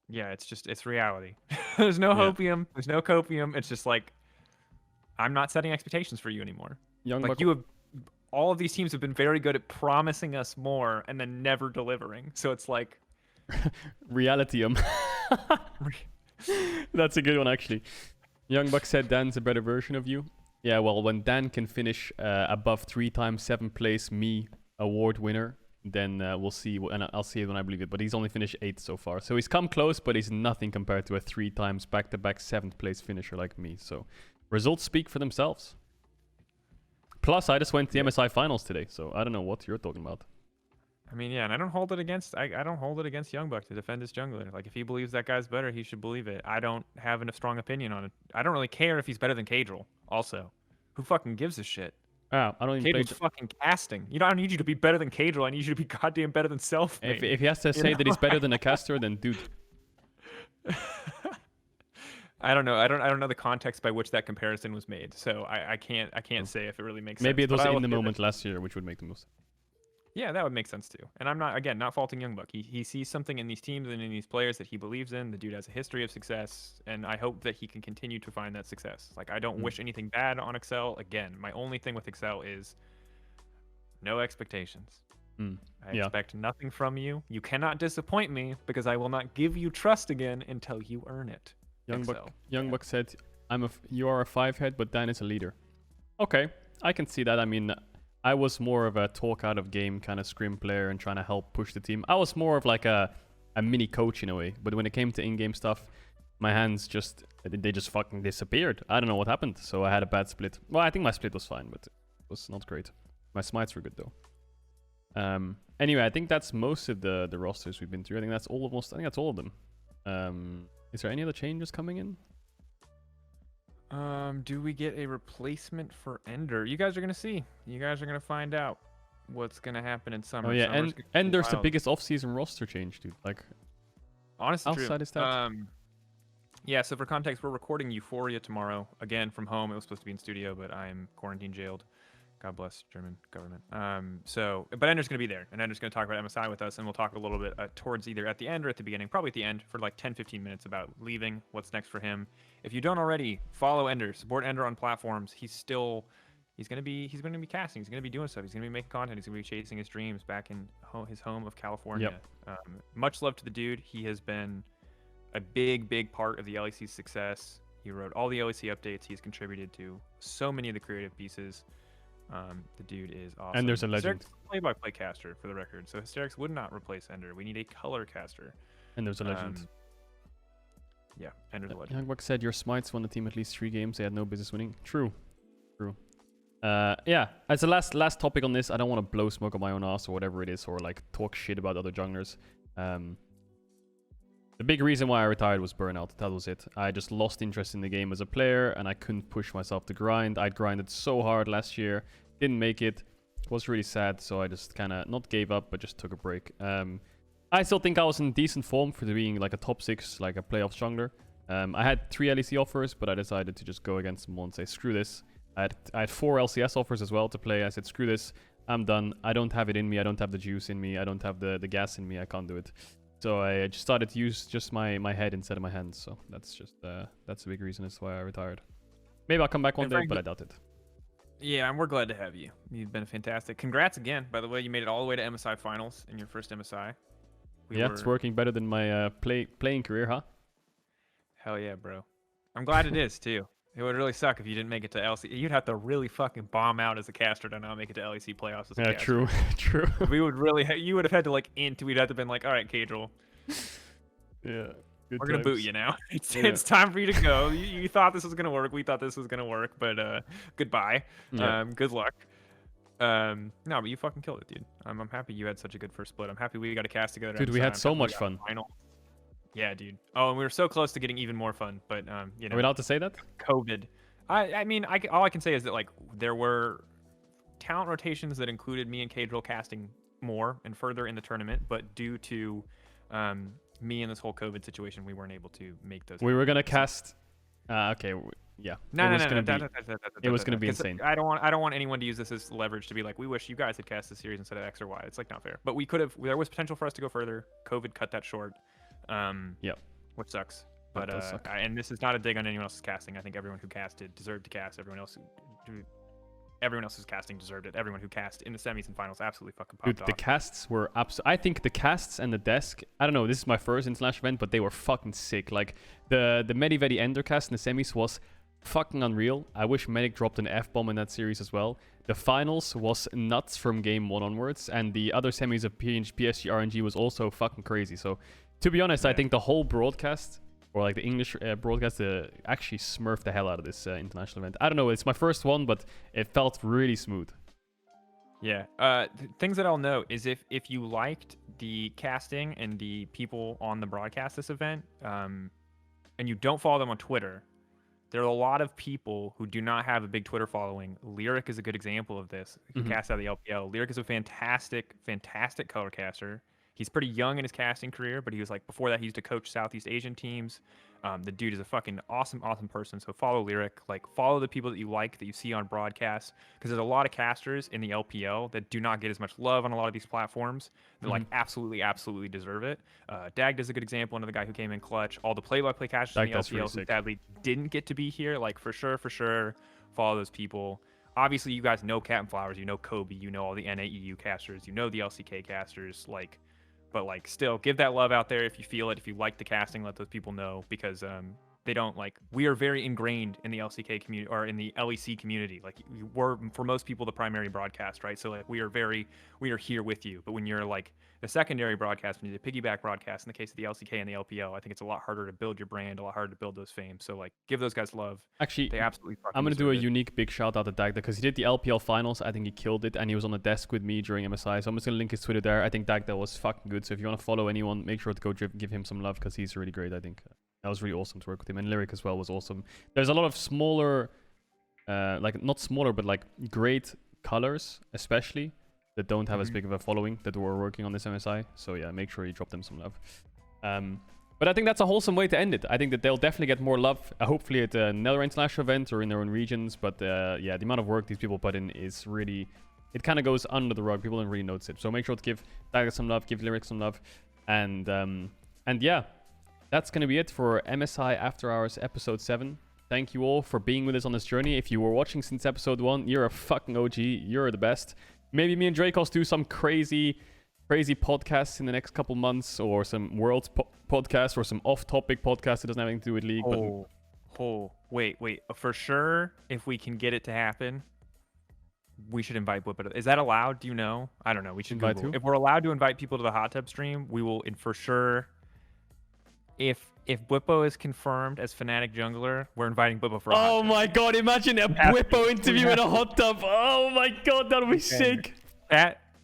Yeah, it's reality. There's no hopium. There's no copium. It's just like, I'm not setting expectations for you anymore. All of these teams have been very good at promising us more and then never delivering. So it's like, Realitium. That's a good one, actually. Youngbuck said Dan's a better version of you. Yeah, well, when Dan can finish above 3 times 7th place me award winner, then we'll see, and I'll see it when I believe it. But he's only finished 8th so far, so he's come close, but he's nothing compared to a 3 times back-to-back 7th place finisher like me. So results speak for themselves. Plus, I just went to the MSI finals today, so I don't know what you're talking about. I mean, yeah, and I don't hold it against Youngbuck to defend his jungler. Like, if he believes that guy's better, he should believe it. I don't have a strong opinion on it. I don't really care if he's better than Caedrel. Also, who fucking gives a shit? I don't even Caedrel's fucking casting. You know, I don't need you to be better than Caedrel. I need you to be goddamn better than self. If he has to say that he's better than a caster, then dude. I don't know. I don't know the context by which that comparison was made, so I can't say if it really makes sense. Maybe it was in the moment last year, which would make the most. Yeah, that would make sense too. And I'm not faulting Youngbuck. He sees something in these teams and in these players that he believes in. The dude has a history of success, and I hope that he can continue to find that success. Like, I don't wish anything bad on Excel. Again, my only thing with Excel is no expectations. I expect nothing from you. You cannot disappoint me, because I will not give you trust again until you earn it. Youngbuck said, you are a 5-head, but Dan is a leader. Okay, I can see that. I mean, I was more of a talk out of game kind of scrim player and trying to help push the team. I was more of like a mini coach in a way. But when it came to in-game stuff, my hands they just fucking disappeared. I don't know what happened. So I had a bad split. Well, I think my split was fine, but it was not great. My smites were good though. Anyway, I think that's most of the rosters we've been through. I think that's all of them. Is there any other changes coming in? Do we get a replacement for Ender? You guys are gonna see. You guys are gonna find out what's gonna happen in summer. Oh yeah, Summer's and gonna be Ender's the wild. biggest off-season roster change, dude. Like, Honestly, true. outside is that? Yeah, so for context, we're recording Euphoria tomorrow, again from home. It was supposed to be in studio, but I'm quarantine jailed. God bless German government. But Ender's going to be there, and Ender's going to talk about MSI with us, and we'll talk a little bit towards either at the end or at the beginning, probably at the end, for like 10-15 minutes about leaving, what's next for him. If you don't already, follow Ender, support Ender on platforms. He's going to be casting. He's going to be doing stuff. He's going to be making content. He's going to be chasing his dreams back in his home of California. Yep. Much love to the dude. He has been a big part of the LEC's success. He wrote all the LEC updates. He's contributed to so many of the creative pieces. The dude is awesome. And there's a legend. Play-by-play caster, for the record. So Hysterics would not replace Ender. We need a color caster. And there's a legend. Yeah, Ender's a legend. Young Buck said your Smites won the team at least 3 games. They had no business winning. True. Yeah, as a last topic on this, I don't want to blow smoke on my own ass or whatever it is, or like talk shit about other junglers. The big reason why I retired was burnout. That was it. I just lost interest in the game as a player, and I couldn't push myself to grind. I'd grinded so hard last year, didn't make it. Was really sad, so I just kind of not gave up, but just took a break. I still think I was in decent form for being like a top 6, like a playoff jungler. I had 3 LEC offers, but I decided to just go against them all and say, screw this. I had 4 LCS offers as well to play. I said, screw this. I'm done. I don't have it in me. I don't have the juice in me. I don't have the gas in me. I can't do it. So I just started to use just my head instead of my hands. So that's just that's a big reason as to why I retired. Maybe I'll come back one day, but I doubt it. Yeah, and we're glad to have you. You've been fantastic. Congrats again, by the way. You made it all the way to MSI finals in your first MSI. It's working better than my playing career, huh? Hell yeah, bro. I'm glad it is too. It would really suck if you didn't make it to LC. You'd have to really fucking bomb out as a caster to not make it to LEC playoffs as a caster. True. We would really, you would have had to like we'd have to been like, all right, Caedrel. Yeah. We're going to boot you now. It's time for you to go. You thought this was going to work. We thought this was going to work, but goodbye. Yeah. Good luck. No, but you fucking killed it, dude. I'm happy you had such a good first split. I'm happy we got a cast together. Dude, we had so much fun. Yeah, dude. Oh, and we were so close to getting even more fun, but you know. Are we allowed to say that? COVID. I mean, all I can say is that like there were talent rotations that included me and Caedrel casting more and further in the tournament, but due to me and this whole COVID situation, we weren't able to make those. We were gonna cast. Okay. Yeah. No. It was gonna be insane. I don't want anyone to use this as leverage to be like, we wish you guys had cast this series instead of X or Y. It's like not fair. But we could have. There was potential for us to go further. COVID cut that short. Which sucks. But and this is not a dig on anyone else's casting. I think everyone who casted deserved to cast. Everyone else's casting deserved it. Everyone who cast in the semis and finals absolutely fucking popped off. The casts were I think the casts and the desk. I don't know. This is my first international event, but they were fucking sick. Like the Medivedi Ender cast in the semis was fucking unreal. I wish Medic dropped an F-bomb in that series as well. The finals was nuts from game 1 onwards, and the other semis of PSG RNG was also fucking crazy. So, to be honest, I think the whole broadcast, or like the English broadcast, actually smurfed the hell out of this international event. I don't know, it's my first one, but it felt really smooth. Yeah. Things that I'll note is if you liked the casting and the people on the broadcast this event, and you don't follow them on Twitter, there are a lot of people who do not have a big Twitter following. Lyric is a good example of this. He cast out of the LPL. Lyric is a fantastic color caster. He's pretty young in his casting career, but he was like, before that, he used to coach Southeast Asian teams. The dude is a fucking awesome person. So follow Lyric, like follow the people that you like, that you see on broadcasts, because there's a lot of casters in the LPL that do not get as much love on a lot of these platforms that like absolutely deserve it. Dag is a good example, another guy who came in clutch. All the play-by-play casters in the LPL really who sadly didn't get to be here, like for sure, follow those people. Obviously, you guys know Captain Flowers, you know Kobe, you know all the NAEU casters, you know the LCK casters, like. But like, still, give that love out there if you feel it. If you like the casting, let those people know, because they don't like. We are very ingrained in the LCK community, or in the LEC community. Like, we're for most people the primary broadcast, right? So like, we are here with you. But when you're like the secondary broadcast, when you're the piggyback broadcast, in the case of the LCK and the LPL, I think it's a lot harder to build your brand, a lot harder to build those fame. So like, give those guys love. Actually, they absolutely fucking I'm gonna do a deserve it. unique big shout out to Dagda, because he did the LPL finals. I think he killed it, and he was on the desk with me during MSI. So I'm just gonna link his Twitter there. I think Dagda was fucking good. So if you want to follow anyone, make sure to go give him some love, because he's really great. I think That was really awesome to work with him. And Lyric as well was awesome. There's a lot of smaller, like not smaller, but like great colors, especially, that don't have as big of a following that were working on this MSI. So yeah, make sure you drop them some love. But I think that's a wholesome way to end it. I think that they'll definitely get more love, hopefully at another international event or in their own regions. But yeah, the amount of work these people put in is really, it kind of goes under the rug. People don't really notice it. So make sure to give Drakos some love, give Lyric some love. And yeah, that's going to be it for MSI After Hours episode 7. Thank you all for being with us on this journey. If you were watching since episode 1, you're a fucking OG. You're the best. Maybe me and Drakos do some crazy podcasts in the next couple months, or some Worlds podcast, or some off-topic podcast that doesn't have anything to do with League. Wait. For sure, if we can get it to happen, we should invite Whippo. Is that allowed? Do you know? I don't know. We should invite Google. who? If we're allowed to invite people to the hot tub stream, we will. And for sure, if Whippo is confirmed as Fnatic jungler, we're inviting Whippo for a hot Oh tub. my god, imagine a Whippo interview in a hot tub. Oh my god, that would be sick.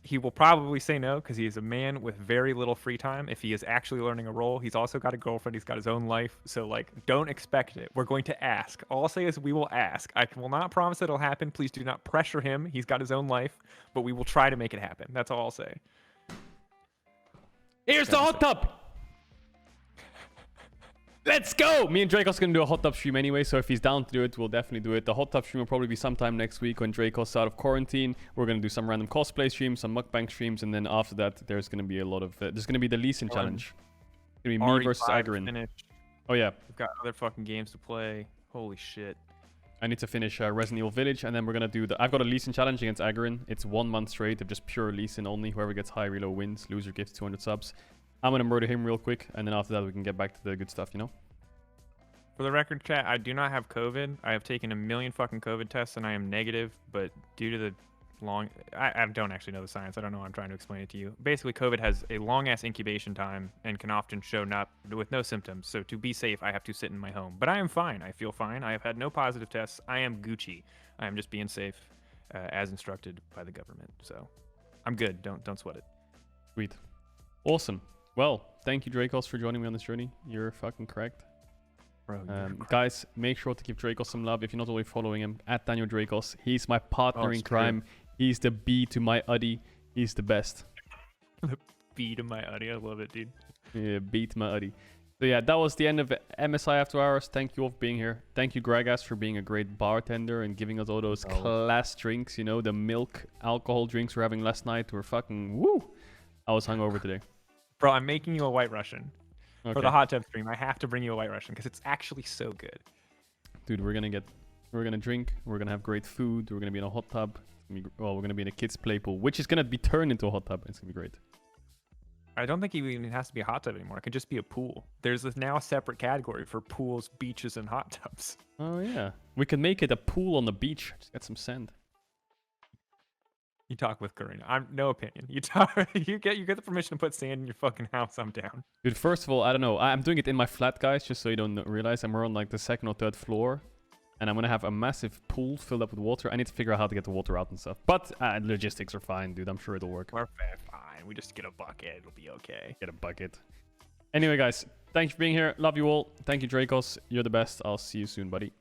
He will probably say no because he is a man with very little free time. If he is actually learning a role, he's also got a girlfriend. He's got his own life. So, like, don't expect it. We're going to ask. All I'll say is we will ask. I will not promise it'll happen. Please do not pressure him. He's got his own life. But we will try to make it happen. That's all I'll say. Here's the hot tub. Let's go! Me and Drakos gonna do a hot tub stream anyway, so if he's down to do it, we'll definitely do it. The hot tub stream will probably be sometime next week when Drakos is out of quarantine. We're gonna do some random cosplay streams, some mukbang streams, and then after that, there's gonna be a lot of... there's gonna be the Lee Sin challenge. It's gonna be me versus Agarin. Oh yeah. We've got other fucking games to play. Holy shit. I need to finish Resident Evil Village, and then we're gonna do the... I've got a Lee Sin challenge against Agarin. It's 1 month straight of just pure Lee Sin only. Whoever gets high reload wins. Loser gets 200 subs. I'm gonna murder him real quick, and then after that, we can get back to the good stuff, you know? For the record, chat, I do not have COVID. I have taken a million fucking COVID tests and I am negative, but due to the long... I don't actually know the science. I don't know why I'm trying to explain it to you. Basically, COVID has a long-ass incubation time and can often show up with no symptoms. So to be safe, I have to sit in my home. But I am fine. I feel fine. I have had no positive tests. I am Gucci. I am just being safe as instructed by the government. So I'm good. Don't sweat it. Sweet. Awesome. Well, thank you, Drakos, for joining me on this journey. You're fucking correct. Bro, guys, make sure to give Drakos some love if you're not already following him at Daniel Drakos. He's my partner in crime. He's the B to my Uddy. He's the best. The B to my Uddy. I love it, dude. Yeah, B to my Uddy. So yeah, that was the end of MSI After Hours. Thank you all for being here. Thank you, Gragas, for being a great bartender and giving us all those class drinks. You know, the milk alcohol drinks we're having last night were fucking woo. I was hungover today. Bro, I'm making you a White Russian. Okay. For the hot tub stream, I have to bring you a White Russian because it's actually so good. Dude, we're gonna drink. We're gonna have great food. We're gonna be in a hot tub. We're gonna be in a kids' play pool, which is gonna be turned into a hot tub. It's gonna be great. I don't think it even has to be a hot tub anymore. It could just be a pool. There's now a separate category for pools, beaches, and hot tubs. Oh yeah, we can make it a pool on the beach. Just get some sand. You talk with Karina. I'm no opinion. You get the permission to put sand in your fucking house. I'm down. Dude, first of all, I don't know. I'm doing it in my flat, guys, just so you don't realize. I'm on like the 2nd or 3rd floor, and I'm gonna have a massive pool filled up with water. I need to figure out how to get the water out and stuff. But logistics are fine, dude. I'm sure it'll work. We're fine. We just get a bucket. It'll be okay. Get a bucket. Anyway, guys, thank you for being here. Love you all. Thank you, Drakos. You're the best. I'll see you soon, buddy.